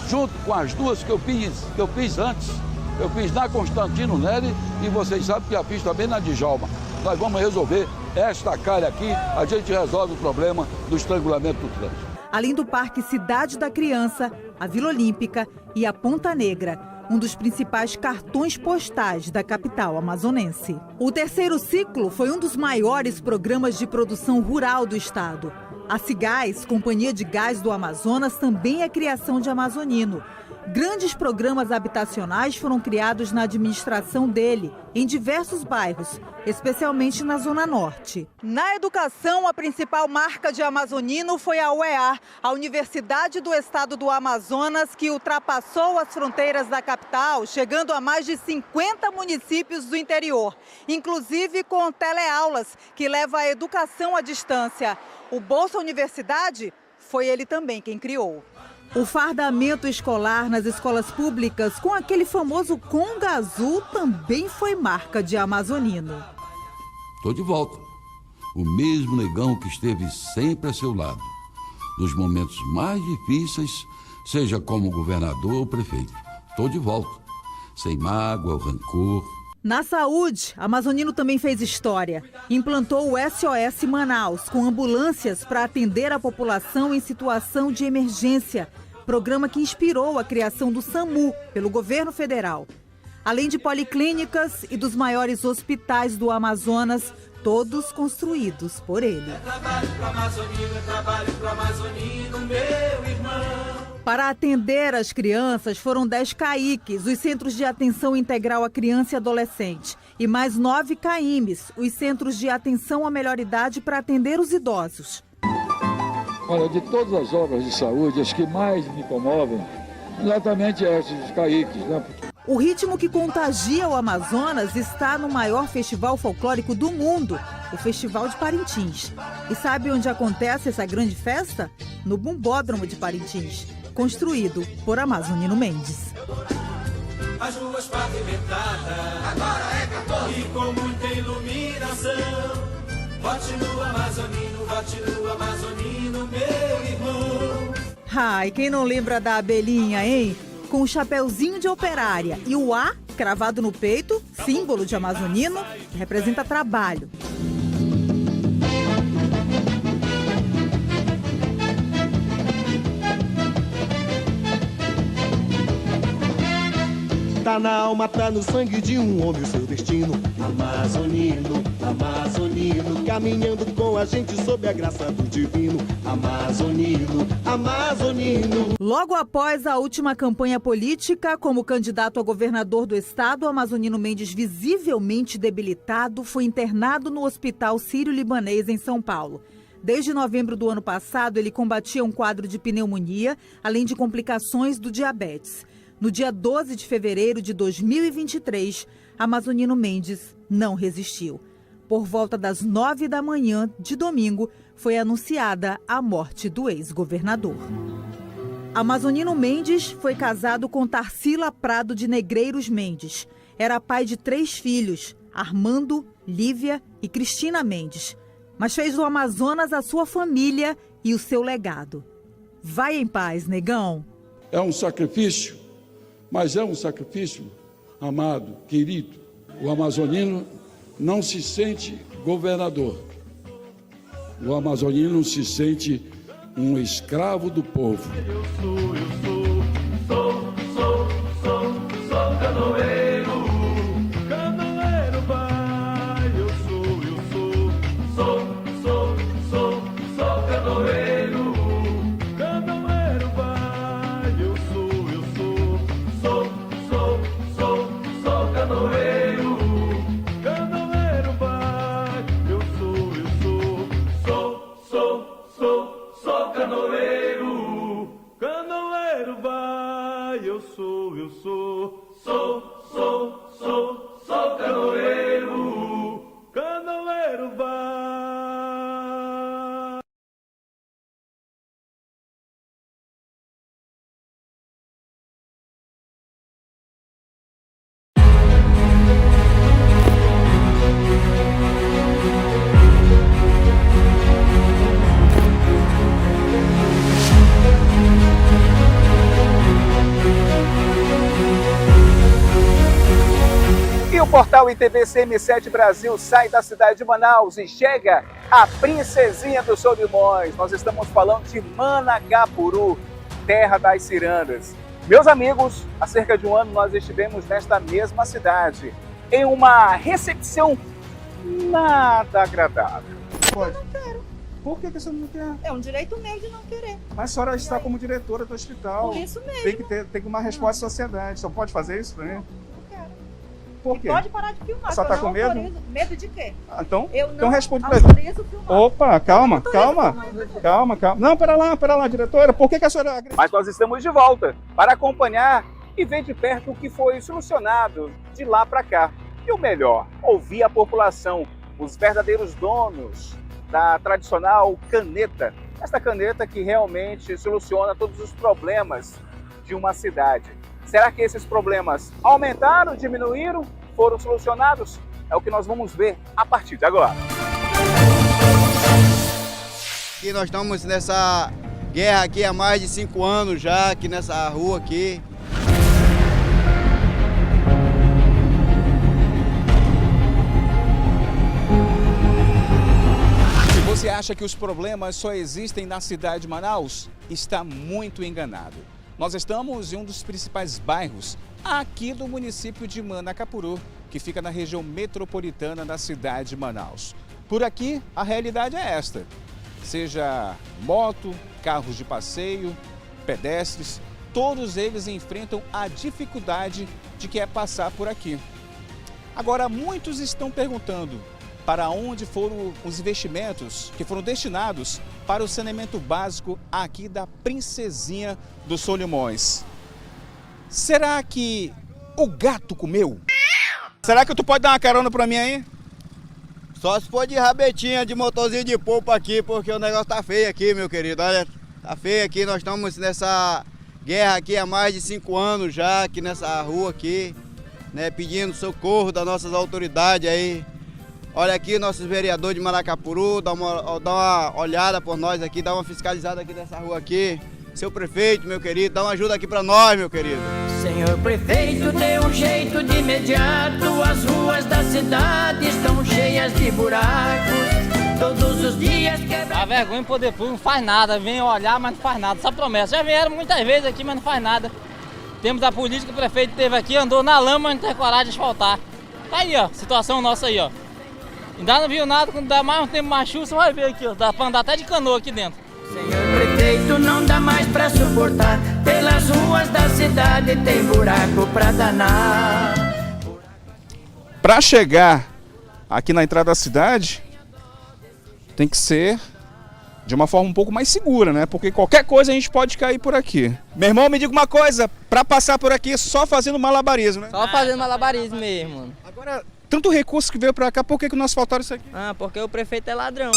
junto com as 2 que eu fiz antes, eu fiz na Constantino Neri e vocês sabem que eu fiz também na Djalma. Nós vamos resolver esta calha aqui, a gente resolve o problema do estrangulamento do trânsito. Além do Parque Cidade da Criança, a Vila Olímpica e a Ponta Negra, um dos principais cartões postais da capital amazonense. O terceiro ciclo foi um dos maiores programas de produção rural do estado. A Cigás, Companhia de Gás do Amazonas, também é criação de Amazonino. Grandes programas habitacionais foram criados na administração dele, em diversos bairros, especialmente na Zona Norte. Na educação, a principal marca de Amazonino foi a UEA, a Universidade do Estado do Amazonas, que ultrapassou as fronteiras da capital, chegando a mais de 50 municípios do interior, inclusive com teleaulas, que leva a educação à distância. O Bolsa Universidade foi ele também quem criou. O fardamento escolar nas escolas públicas com aquele famoso Conga Azul também foi marca de Amazonino. Estou de volta. O mesmo negão que esteve sempre a seu lado. Nos momentos mais difíceis, seja como governador ou prefeito. Estou de volta. Sem mágoa ou rancor. Na saúde, Amazonino também fez história. Implantou o SOS Manaus, com ambulâncias para atender a população em situação de emergência. Programa que inspirou a criação do SAMU pelo governo federal. Além de policlínicas e dos maiores hospitais do Amazonas, todos construídos por ele. Trabalho pro Amazonino, meu irmão. Para atender as crianças, foram 10 CAICs, os Centros de Atenção Integral à Criança e Adolescente, e mais 9 CAIMs, os Centros de Atenção à Melhor Idade para atender os idosos. Olha, de todas as obras de saúde, as que mais me comovem, exatamente essas, os CAICs, né? O ritmo que contagia o Amazonas está no maior festival folclórico do mundo, o Festival de Parintins. E sabe onde acontece essa grande festa? No Bumbódromo de Parintins, construído por Amazonino Mendes. As ruas pavimentadas, agora é 14, e com muita iluminação. Vote no Amazonino, meu irmão. Ai, quem não lembra da abelhinha, hein? Com o chapeuzinho de operária e o A cravado no peito, símbolo de Amazonino, que representa trabalho. Tá na alma, tá no sangue de um homem o seu destino. Amazonino, Amazonino, caminhando com a gente sob a graça do divino. Amazonino, Amazonino. Logo após a última campanha política, como candidato a governador do estado, Amazonino Mendes, visivelmente debilitado, foi internado no Hospital Sírio-Libanês em São Paulo. Desde novembro do ano passado, ele combatia um quadro de pneumonia, além de complicações do diabetes. No dia 12 de fevereiro de 2023, Amazonino Mendes não resistiu. Por volta das 9 da manhã de domingo, foi anunciada a morte do ex-governador. Amazonino Mendes foi casado com Tarsila Prado de Negreiros Mendes. Era pai de 3 filhos, Armando, Lívia e Cristina Mendes. Mas fez do Amazonas a sua família e o seu legado. Vai em paz, negão. É um sacrifício. Mas é um sacrifício, amado, querido. O amazonino não se sente governador. O amazonino se sente um escravo do povo. Sou canoeiro, canoeiro vai. Eu sou E o portal ITV CM7 Brasil sai da cidade de Manaus e chega à Princesinha dos Solimões. Nós estamos falando de Manacapuru, terra das cirandas. Meus amigos, há cerca de um ano nós estivemos nesta mesma cidade, em uma recepção nada agradável. Pode. Eu não quero. Por que você não quer? É um direito meu de não querer. Mas a senhora está como diretora do hospital. Por isso mesmo. Tem que uma resposta à sociedade. Só pode fazer isso pra mim? Por quê? Pode parar de filmar. Só tá com medo? Medo de quê? Então, eu então não responde pra autorizo filmar. Opa, calma. Não, pera lá, diretora. Por que a senhora... Mas nós estamos de volta para acompanhar e ver de perto o que foi solucionado de lá para cá. E o melhor, ouvir a população, os verdadeiros donos da tradicional caneta. Esta caneta que realmente soluciona todos os problemas de uma cidade. Será que esses problemas aumentaram, diminuíram, foram solucionados? É o que nós vamos ver a partir de agora. Aqui nós estamos nessa guerra aqui há mais de 5 anos já, aqui nessa rua aqui. Se você acha que os problemas só existem na cidade de Manaus, está muito enganado. Nós estamos em um dos principais bairros aqui do município de Manacapuru, que fica na região metropolitana da cidade de Manaus. Por aqui, a realidade é esta. Seja moto, carros de passeio, pedestres, todos eles enfrentam a dificuldade de que é passar por aqui. Agora, muitos estão perguntando para onde foram os investimentos que foram destinados para o saneamento básico aqui da Princesinha dos Solimões. Será que o gato comeu? Será que tu pode dar uma carona para mim aí? Só se for de rabetinha, de motorzinho de polpa aqui, porque o negócio tá feio aqui, meu querido. Olha, tá feio aqui, nós estamos nessa guerra aqui há mais de 5 anos já, aqui nessa rua aqui, né, pedindo socorro das nossas autoridades aí. Olha aqui, nossos vereadores de Manacapuru, dá uma olhada por nós aqui, dá uma fiscalizada aqui nessa rua aqui. Seu prefeito, meu querido, dá uma ajuda aqui pra nós, meu querido. Senhor prefeito, dê um jeito de imediato, as ruas da cidade estão cheias de buracos, todos os dias A vergonha em poder público não faz nada, vem olhar, mas não faz nada, só promessa. Já vieram muitas vezes aqui, mas não faz nada. Temos a política, o prefeito esteve aqui, andou na lama, mas não tem coragem de asfaltar. Tá aí, ó, situação nossa aí, ó. Ainda não viu nada, quando dá mais um tempo mais chuva, você vai ver aqui, ó. Dá pra andar até de canoa aqui dentro. Senhor prefeito, não dá mais pra suportar, pelas ruas da cidade tem buraco pra danar. Para chegar aqui na entrada da cidade, tem que ser de uma forma um pouco mais segura, né? Porque qualquer coisa a gente pode cair por aqui. Meu irmão, me diga uma coisa, para passar por aqui só fazendo malabarismo, né? Só fazendo malabarismo mesmo, mano. Agora, tanto recurso que veio para cá, por que não asfaltaram isso aqui? Ah, porque o prefeito é ladrão.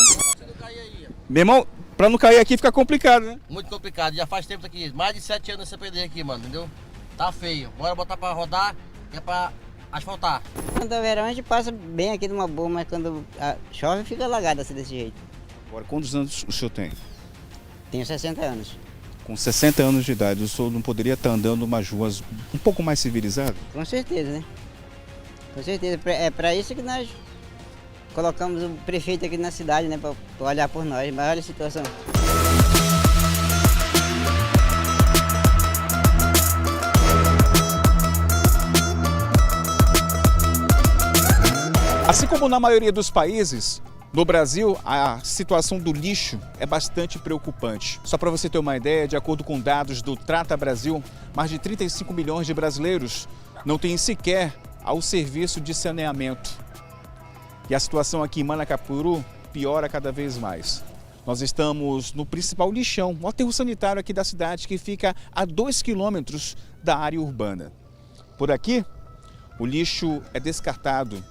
Meu irmão, para não cair aqui fica complicado, né? Muito complicado, já faz tempo aqui, mais de 7 anos você perder aqui, mano, entendeu? Tá feio, bora botar para rodar, que é para asfaltar. Quando é verão a gente passa bem aqui numa boa, mas quando chove fica alagado assim desse jeito. Agora, quantos anos o senhor tem? Tenho 60 anos. Com 60 anos de idade, o senhor não poderia estar andando umas ruas um pouco mais civilizadas? Com certeza, né? Com certeza. É para isso que nós colocamos o prefeito aqui na cidade, né? Para olhar por nós. Mas olha a situação. Assim como na maioria dos países, no Brasil, a situação do lixo é bastante preocupante. Só para você ter uma ideia, de acordo com dados do Trata Brasil, mais de 35 milhões de brasileiros não têm sequer ao serviço de saneamento. E a situação aqui em Manacapuru piora cada vez mais. Nós estamos no principal lixão, o aterro sanitário aqui da cidade, que fica a 2 quilômetros da área urbana. Por aqui, o lixo é descartado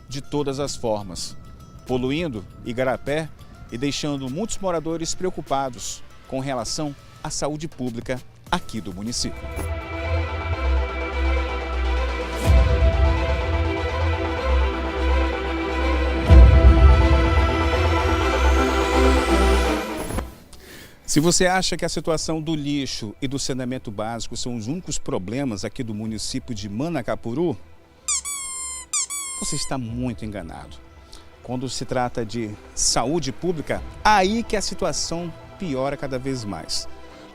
de todas as formas, poluindo Igarapé e deixando muitos moradores preocupados com relação à saúde pública aqui do município. Se você acha que a situação do lixo e do saneamento básico são os únicos problemas aqui do município de Manacapuru, você está muito enganado. Quando se trata de saúde pública, aí que a situação piora cada vez mais.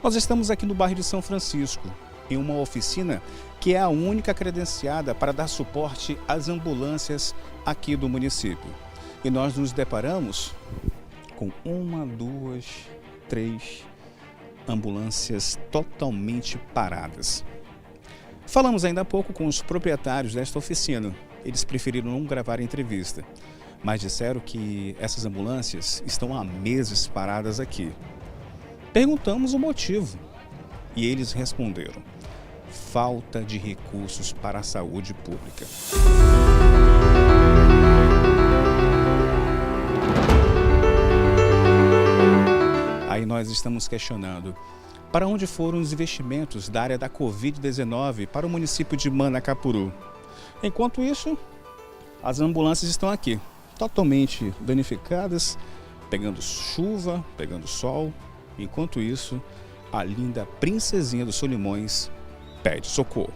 Nós estamos aqui no bairro de São Francisco, em uma oficina que é a única credenciada para dar suporte às ambulâncias aqui do município. E nós nos deparamos com 1, 2, 3 ambulâncias totalmente paradas. Falamos ainda há pouco com os proprietários desta oficina. Eles preferiram não gravar a entrevista, mas disseram que essas ambulâncias estão há meses paradas aqui. Perguntamos o motivo e eles responderam: falta de recursos para a saúde pública. Aí nós estamos questionando: para onde foram os investimentos da área da Covid-19 para o município de Manacapuru? Enquanto isso, as ambulâncias estão aqui, totalmente danificadas, pegando chuva, pegando sol. Enquanto isso, a linda princesinha dos Solimões pede socorro.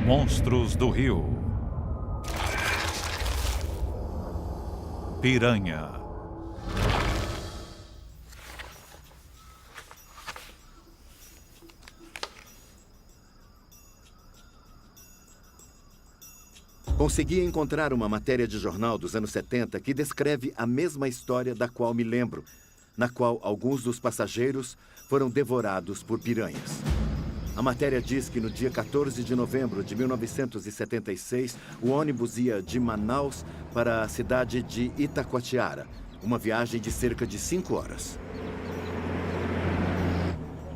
Monstros do Rio. Piranha. Consegui encontrar uma matéria de jornal dos anos 70 que descreve a mesma história da qual me lembro, na qual alguns dos passageiros foram devorados por piranhas. A matéria diz que no dia 14 de novembro de 1976, o ônibus ia de Manaus para a cidade de Itacoatiara, uma viagem de cerca de 5 horas.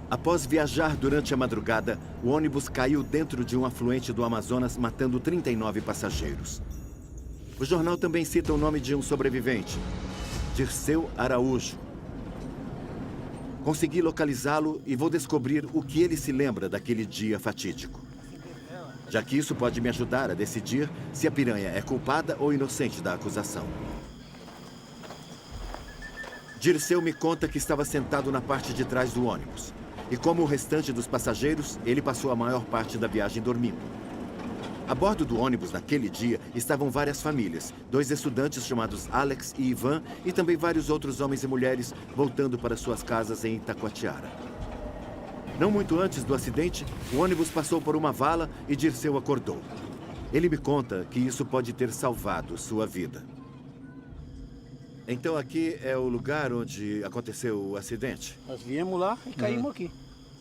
Após viajar durante a madrugada, o ônibus caiu dentro de um afluente do Amazonas, matando 39 passageiros. O jornal também cita o nome de um sobrevivente, Dirceu Araújo. Consegui localizá-lo e vou descobrir o que ele se lembra daquele dia fatídico. Já que isso pode me ajudar a decidir se a piranha é culpada ou inocente da acusação. Dirceu me conta que estava sentado na parte de trás do ônibus. E como o restante dos passageiros, ele passou a maior parte da viagem dormindo. A bordo do ônibus naquele dia estavam várias famílias, 2 estudantes chamados Alex e Ivan e também vários outros homens e mulheres voltando para suas casas em Itacoatiara. Não muito antes do acidente, o ônibus passou por uma vala e Dirceu acordou. Ele me conta que isso pode ter salvado sua vida. Então aqui é o lugar onde aconteceu o acidente? Nós viemos lá e caímos aqui.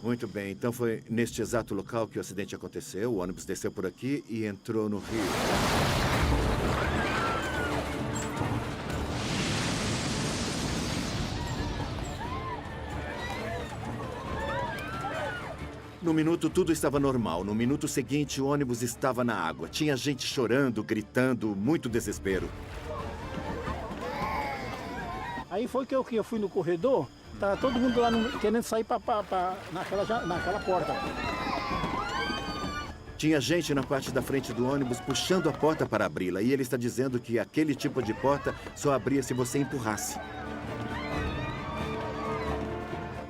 Muito bem, então foi neste exato local que o acidente aconteceu. O ônibus desceu por aqui e entrou no rio. No minuto, tudo estava normal. No minuto seguinte, o ônibus estava na água. Tinha gente chorando, gritando, muito desespero. Aí foi que eu fui no corredor, tá todo mundo lá querendo sair naquela porta. Tinha gente na parte da frente do ônibus puxando a porta para abri-la. E ele está dizendo que aquele tipo de porta só abria se você empurrasse.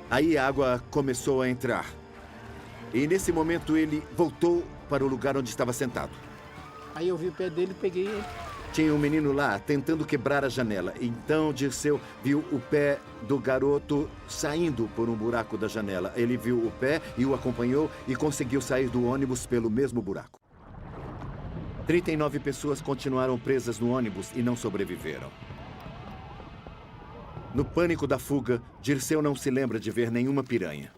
Aí a água começou a entrar. E nesse momento ele voltou para o lugar onde estava sentado. Aí eu vi o pé dele e peguei ele. Tinha um menino lá tentando quebrar a janela. Então Dirceu viu o pé do garoto saindo por um buraco da janela. Ele viu o pé e o acompanhou e conseguiu sair do ônibus pelo mesmo buraco. 39 pessoas continuaram presas no ônibus e não sobreviveram. No pânico da fuga, Dirceu não se lembra de ver nenhuma piranha.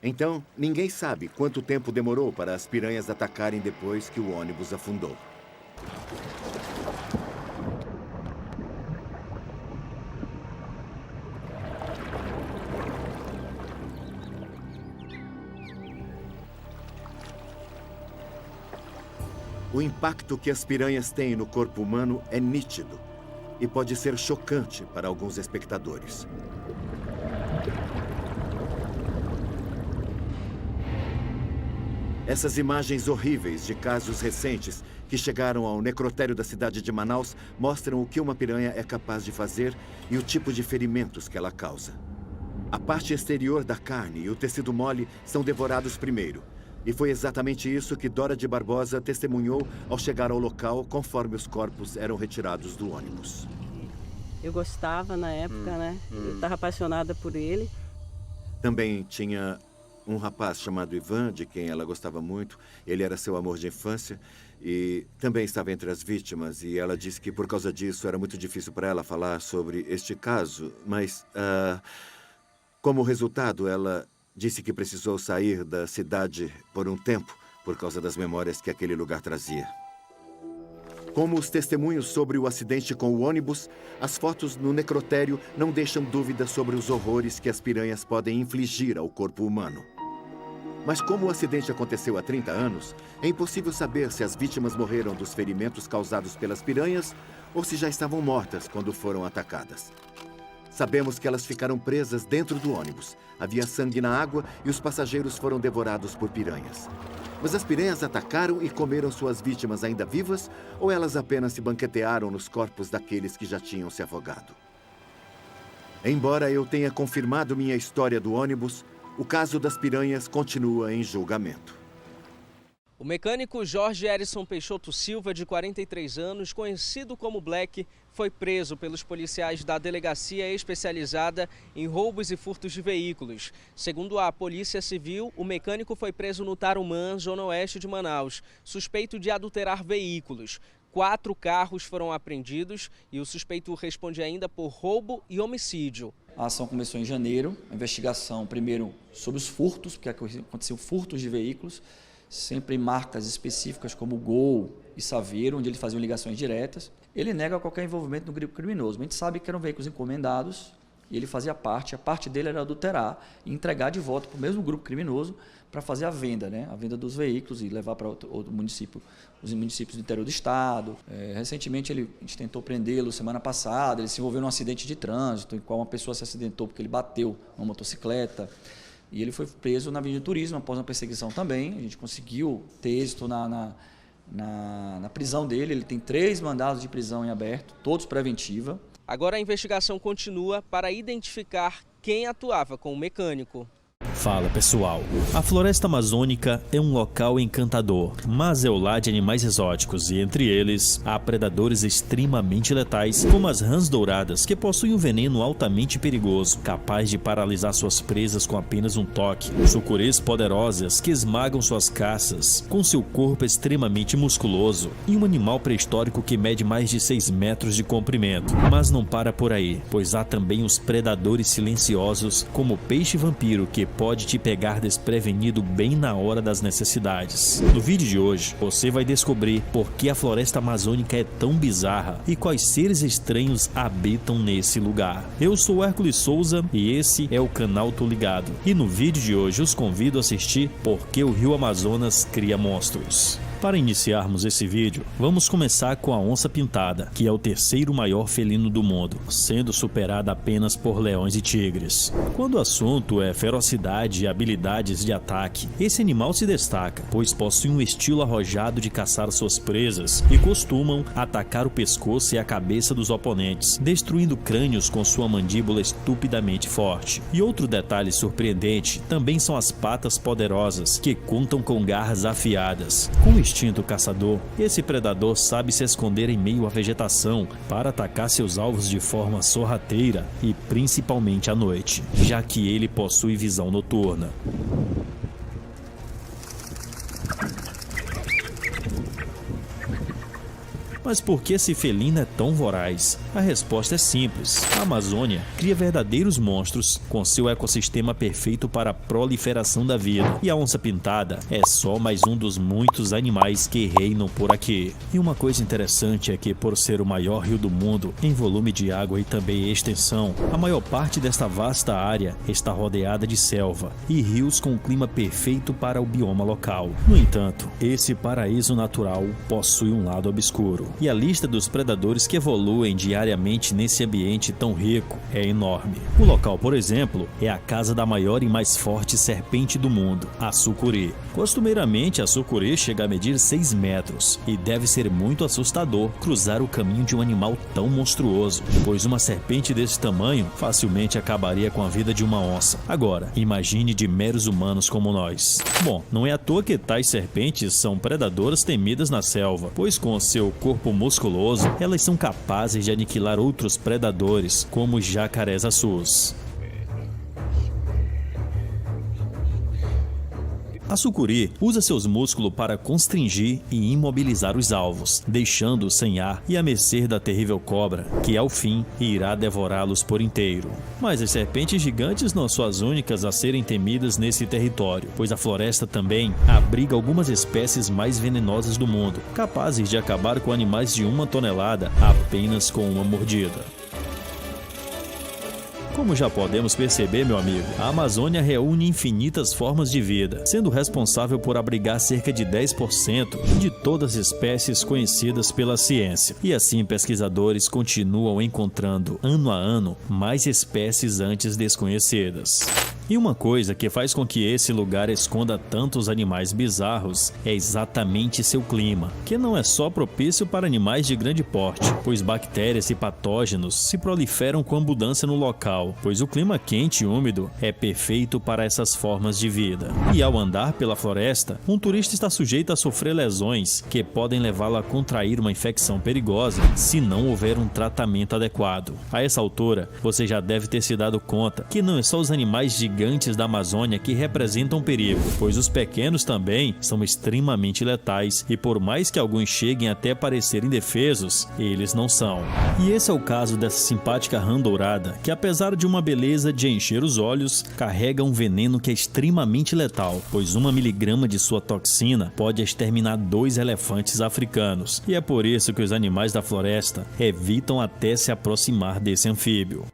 Então, ninguém sabe quanto tempo demorou para as piranhas atacarem depois que o ônibus afundou. O impacto que as piranhas têm no corpo humano é nítido e pode ser chocante para alguns espectadores. Essas imagens horríveis de casos recentes que chegaram ao necrotério da cidade de Manaus mostram o que uma piranha é capaz de fazer e o tipo de ferimentos que ela causa. A parte exterior da carne e o tecido mole são devorados primeiro. E foi exatamente isso que Dora de Barbosa testemunhou ao chegar ao local conforme os corpos eram retirados do ônibus. Eu gostava na época, né? Eu estava apaixonada por ele. Também tinha um rapaz chamado Ivan, de quem ela gostava muito. Ele era seu amor de infância e também estava entre as vítimas. E ela disse que por causa disso era muito difícil para ela falar sobre este caso. Mas, como resultado, ela disse que precisou sair da cidade por um tempo por causa das memórias que aquele lugar trazia. Como os testemunhos sobre o acidente com o ônibus, as fotos no necrotério não deixam dúvida sobre os horrores que as piranhas podem infligir ao corpo humano. Mas como o acidente aconteceu há 30 anos, é impossível saber se as vítimas morreram dos ferimentos causados pelas piranhas ou se já estavam mortas quando foram atacadas. Sabemos que elas ficaram presas dentro do ônibus. Havia sangue na água e os passageiros foram devorados por piranhas. Mas as piranhas atacaram e comeram suas vítimas ainda vivas ou elas apenas se banquetearam nos corpos daqueles que já tinham se afogado? Embora eu tenha confirmado minha história do ônibus, o caso das piranhas continua em julgamento. O mecânico Jorge Erison Peixoto Silva, de 43 anos, conhecido como Black, foi preso pelos policiais da Delegacia Especializada em Roubos e Furtos de Veículos. Segundo a Polícia Civil, o mecânico foi preso no Tarumã, zona oeste de Manaus, suspeito de adulterar veículos. 4 carros foram apreendidos e o suspeito responde ainda por roubo e homicídio. A ação começou em janeiro, a investigação primeiro sobre os furtos, porque aconteceu furtos de veículos, sempre em marcas específicas como Gol e Saveiro, onde eles faziam ligações diretas. Ele nega qualquer envolvimento no grupo criminoso, mas a gente sabe que eram veículos encomendados e ele fazia parte, a parte dele era adulterar e entregar de volta para o mesmo grupo criminoso para fazer a venda, né? A venda dos veículos e levar para outro município, os municípios do interior do estado. Recentemente a gente tentou prendê-lo semana passada, ele se envolveu num acidente de trânsito, em qual uma pessoa se acidentou porque ele bateu numa motocicleta. E ele foi preso na Avenida Turismo após uma perseguição também. A gente conseguiu ter êxito na prisão dele. Ele tem 3 mandados de prisão em aberto, todos preventiva. Agora a investigação continua para identificar quem atuava com o mecânico. Fala pessoal, a floresta amazônica é um local encantador, mas é o lar de animais exóticos e entre eles há predadores extremamente letais, como as rãs douradas, que possuem um veneno altamente perigoso, capaz de paralisar suas presas com apenas um toque, sucurês poderosas que esmagam suas caças, com seu corpo extremamente musculoso, e um animal pré-histórico que mede mais de 6 metros de comprimento. Mas não para por aí, pois há também os predadores silenciosos, como o peixe vampiro, que pode te pegar desprevenido bem na hora das necessidades. No vídeo de hoje, você vai descobrir por que a floresta amazônica é tão bizarra e quais seres estranhos habitam nesse lugar. Eu sou Hércules Souza e esse é o canal Tô Ligado. E no vídeo de hoje os convido a assistir Por que o Rio Amazonas Cria Monstros. Para iniciarmos esse vídeo, vamos começar com a onça pintada, que é o 3º maior felino do mundo, sendo superada apenas por leões e tigres. Quando o assunto é ferocidade e habilidades de ataque, esse animal se destaca, pois possui um estilo arrojado de caçar suas presas e costumam atacar o pescoço e a cabeça dos oponentes, destruindo crânios com sua mandíbula estupidamente forte. E outro detalhe surpreendente também são as patas poderosas, que contam com garras afiadas. Com o instinto caçador, esse predador sabe se esconder em meio à vegetação para atacar seus alvos de forma sorrateira e principalmente à noite, já que ele possui visão noturna. Mas por que esse felino é tão voraz? A resposta é simples. A Amazônia cria verdadeiros monstros com seu ecossistema perfeito para a proliferação da vida. E a onça-pintada é só mais um dos muitos animais que reinam por aqui. E uma coisa interessante é que, por ser o maior rio do mundo em volume de água e também extensão, a maior parte desta vasta área está rodeada de selva e rios com um clima perfeito para o bioma local. No entanto, esse paraíso natural possui um lado obscuro. E a lista dos predadores que evoluem diariamente nesse ambiente tão rico é enorme. O local, por exemplo, é a casa da maior e mais forte serpente do mundo, a sucuri. Costumeiramente, a sucuri chega a medir 6 metros e deve ser muito assustador cruzar o caminho de um animal tão monstruoso, pois uma serpente desse tamanho facilmente acabaria com a vida de uma onça. Agora, imagine de meros humanos como nós. Bom, não é à toa que tais serpentes são predadoras temidas na selva, pois com seu corpo musculoso, elas são capazes de aniquilar outros predadores, como os jacarés açus. A sucuri usa seus músculos para constringir e imobilizar os alvos, deixando-os sem ar e à mercê da terrível cobra, que ao fim irá devorá-los por inteiro. Mas as serpentes gigantes não são as únicas a serem temidas nesse território, pois a floresta também abriga algumas espécies mais venenosas do mundo, capazes de acabar com animais de 1 tonelada apenas com uma mordida. Como já podemos perceber, meu amigo, a Amazônia reúne infinitas formas de vida, sendo responsável por abrigar cerca de 10% de todas as espécies conhecidas pela ciência. E assim, pesquisadores continuam encontrando, ano a ano, mais espécies antes desconhecidas. E uma coisa que faz com que esse lugar esconda tantos animais bizarros é exatamente seu clima, que não é só propício para animais de grande porte, pois bactérias e patógenos se proliferam com abundância no local, pois o clima quente e úmido é perfeito para essas formas de vida. E ao andar pela floresta, um turista está sujeito a sofrer lesões que podem levá-lo a contrair uma infecção perigosa se não houver um tratamento adequado. A essa altura, você já deve ter se dado conta que não é só os animais gigantes da Amazônia que representam perigo, pois os pequenos também são extremamente letais e por mais que alguns cheguem até parecer indefesos, eles não são. E esse é o caso dessa simpática rã dourada, que apesar de uma beleza de encher os olhos, carrega um veneno que é extremamente letal, pois 1 miligrama de sua toxina pode exterminar 2 elefantes africanos, e é por isso que os animais da floresta evitam até se aproximar desse anfíbio.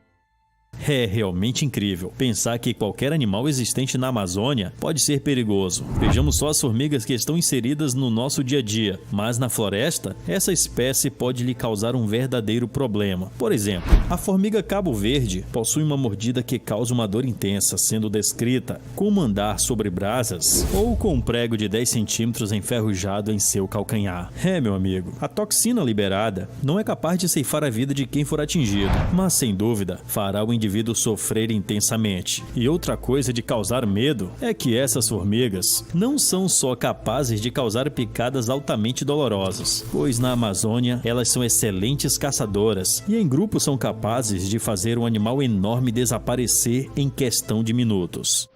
É realmente incrível pensar que qualquer animal existente na Amazônia pode ser perigoso. Vejamos só as formigas que estão inseridas no nosso dia a dia, mas na floresta, essa espécie pode lhe causar um verdadeiro problema. Por exemplo, a formiga cabo-verde possui uma mordida que causa uma dor intensa, sendo descrita como andar sobre brasas ou com um prego de 10 centímetros enferrujado em seu calcanhar. Meu amigo, a toxina liberada não é capaz de ceifar a vida de quem for atingido, mas sem dúvida fará o indivíduo sofrer intensamente. E outra coisa de causar medo é que essas formigas não são só capazes de causar picadas altamente dolorosas, pois na Amazônia elas são excelentes caçadoras e em grupo são capazes de fazer um animal enorme desaparecer em questão de minutos.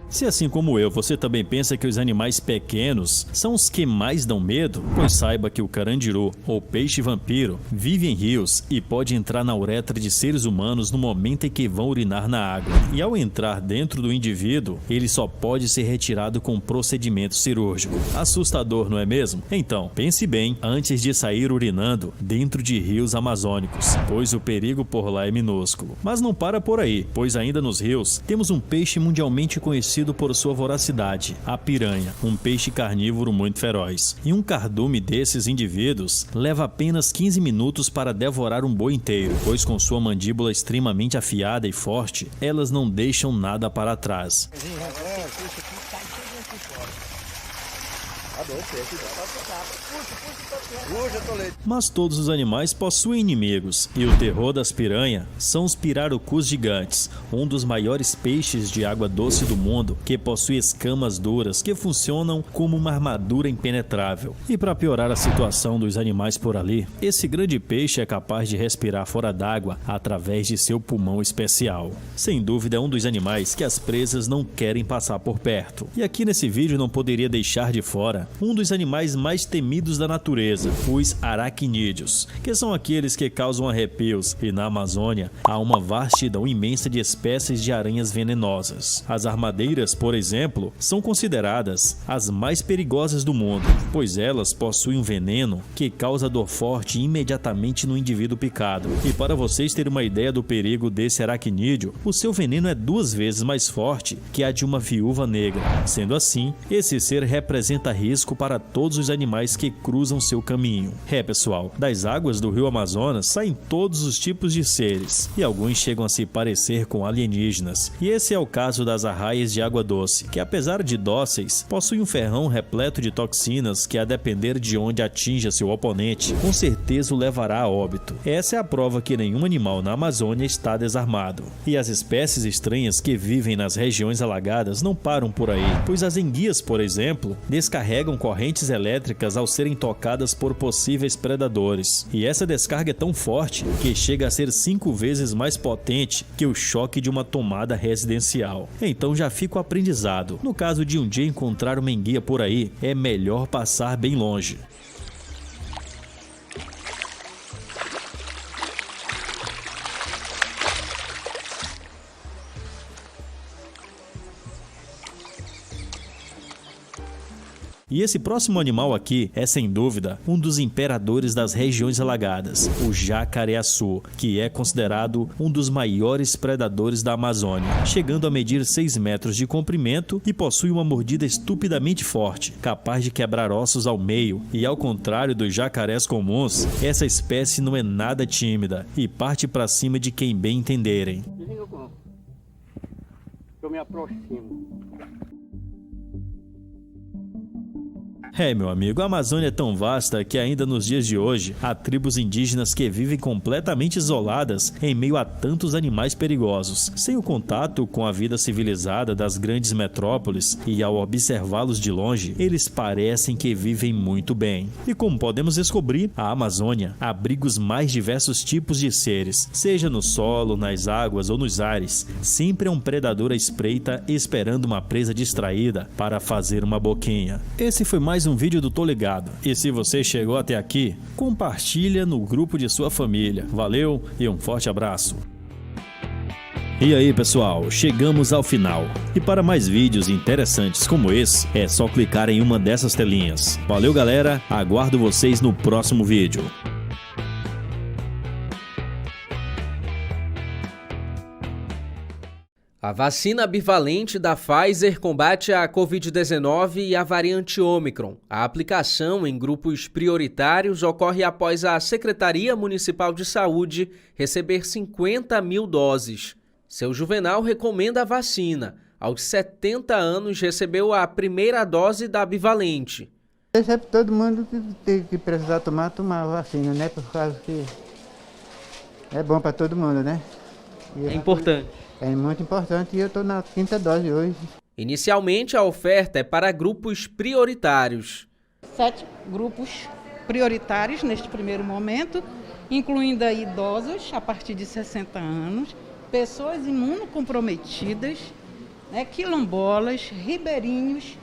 Se assim como eu, você também pensa que os animais pequenos são os que mais dão medo, pois saiba que o carandiru, ou peixe vampiro, vive em rios e pode entrar na uretra de seres humanos no momento em que vão urinar na água. E ao entrar dentro do indivíduo, ele só pode ser retirado com procedimento cirúrgico. Assustador, não é mesmo? Então, pense bem antes de sair urinando dentro de rios amazônicos, pois o perigo por lá é minúsculo. Mas não para por aí, pois ainda nos rios temos um peixe mundialmente conhecido por sua voracidade, a piranha, um peixe carnívoro muito feroz. E um cardume desses indivíduos leva apenas 15 minutos para devorar um boi inteiro, pois com sua mandíbula extremamente afiada e forte, elas não deixam nada para trás. Mas todos os animais possuem inimigos, e o terror das piranhas são os pirarucus gigantes, um dos maiores peixes de água doce do mundo, que possui escamas duras que funcionam como uma armadura impenetrável. E para piorar a situação dos animais por ali, esse grande peixe é capaz de respirar fora d'água através de seu pulmão especial. Sem dúvida é um dos animais que as presas não querem passar por perto. E aqui nesse vídeo não poderia deixar de fora um dos animais mais temidos da natureza, os aracnídeos, que são aqueles que causam arrepios, e na Amazônia há uma vastidão imensa de espécies de aranhas venenosas. As armadeiras, por exemplo, são consideradas as mais perigosas do mundo, pois elas possuem um veneno que causa dor forte imediatamente no indivíduo picado. E para vocês terem uma ideia do perigo desse aracnídeo, o seu veneno é 2 vezes mais forte que a de uma viúva negra. Sendo assim, esse ser representa risco para todos os animais que cruzam seu caminho. Pessoal, das águas do rio Amazonas saem todos os tipos de seres, e alguns chegam a se parecer com alienígenas. E esse é o caso das arraias de água doce, que apesar de dóceis, possuem um ferrão repleto de toxinas que, a depender de onde atinja seu oponente, com certeza o levará a óbito. Essa é a prova que nenhum animal na Amazônia está desarmado. E as espécies estranhas que vivem nas regiões alagadas não param por aí, pois as enguias, por exemplo, descarregam correntes elétricas ao serem tocadas por possíveis predadores. E essa descarga é tão forte que chega a ser 5 vezes mais potente que o choque de uma tomada residencial. Então já fica o aprendizado. No caso de um dia encontrar uma enguia por aí, é melhor passar bem longe. E esse próximo animal aqui é, sem dúvida, um dos imperadores das regiões alagadas, o jacareaçu, que é considerado um dos maiores predadores da Amazônia, chegando a medir 6 metros de comprimento e possui uma mordida estupidamente forte, capaz de quebrar ossos ao meio. E ao contrário dos jacarés comuns, essa espécie não é nada tímida e parte para cima de quem bem entenderem. Eu me aproximo. Meu amigo, a Amazônia é tão vasta que ainda nos dias de hoje há tribos indígenas que vivem completamente isoladas em meio a tantos animais perigosos, sem o contato com a vida civilizada das grandes metrópoles, e ao observá-los de longe, eles parecem que vivem muito bem. E como podemos descobrir, a Amazônia abriga os mais diversos tipos de seres, seja no solo, nas águas ou nos ares. Sempre é um predador à espreita esperando uma presa distraída para fazer uma boquinha. Esse foi mais um vídeo do Tô Ligado. E se você chegou até aqui, compartilha no grupo de sua família. Valeu e um forte abraço. E aí, pessoal, chegamos ao final. E para mais vídeos interessantes como esse, é só clicar em uma dessas telinhas. Valeu, galera. Aguardo vocês no próximo vídeo. A vacina bivalente da Pfizer combate a Covid-19 e a variante Ômicron. A aplicação em grupos prioritários ocorre após a Secretaria Municipal de Saúde receber 50 mil doses. Seu Juvenal recomenda a vacina. Aos 70 anos recebeu a primeira dose da bivalente. Todo mundo que precisar tomar a vacina, né? Por causa que é bom para todo mundo, né? É importante. É muito importante e eu estou na 5ª dose hoje. Inicialmente, a oferta é para grupos prioritários. 7 grupos prioritários neste primeiro momento, incluindo aí idosos a partir de 60 anos, pessoas imunocomprometidas, né, quilombolas, ribeirinhos,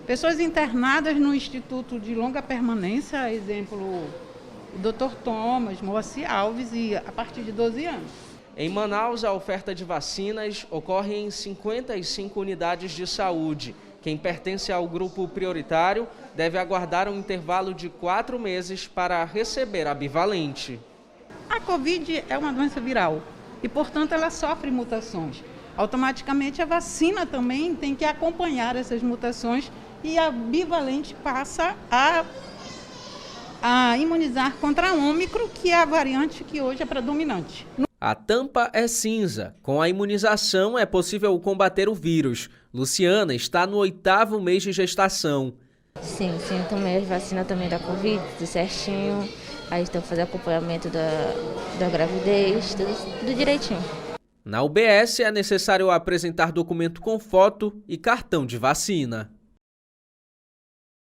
pessoas internadas no Instituto de Longa Permanência, exemplo, o Dr. Thomas, Moacir Alves, e a partir de 12 anos. Em Manaus, a oferta de vacinas ocorre em 55 unidades de saúde. Quem pertence ao grupo prioritário deve aguardar um intervalo de 4 meses para receber a bivalente. A Covid é uma doença viral e, portanto, ela sofre mutações. Automaticamente, a vacina também tem que acompanhar essas mutações e a bivalente passa a imunizar contra a Ômicron, que é a variante que hoje é predominante. A tampa é cinza. Com a imunização é possível combater o vírus. Luciana está no 8º mês de gestação. Sim, tomei as vacinas também da Covid, tudo certinho. Aí estão fazendo acompanhamento da gravidez, tudo direitinho. Na UBS é necessário apresentar documento com foto e cartão de vacina.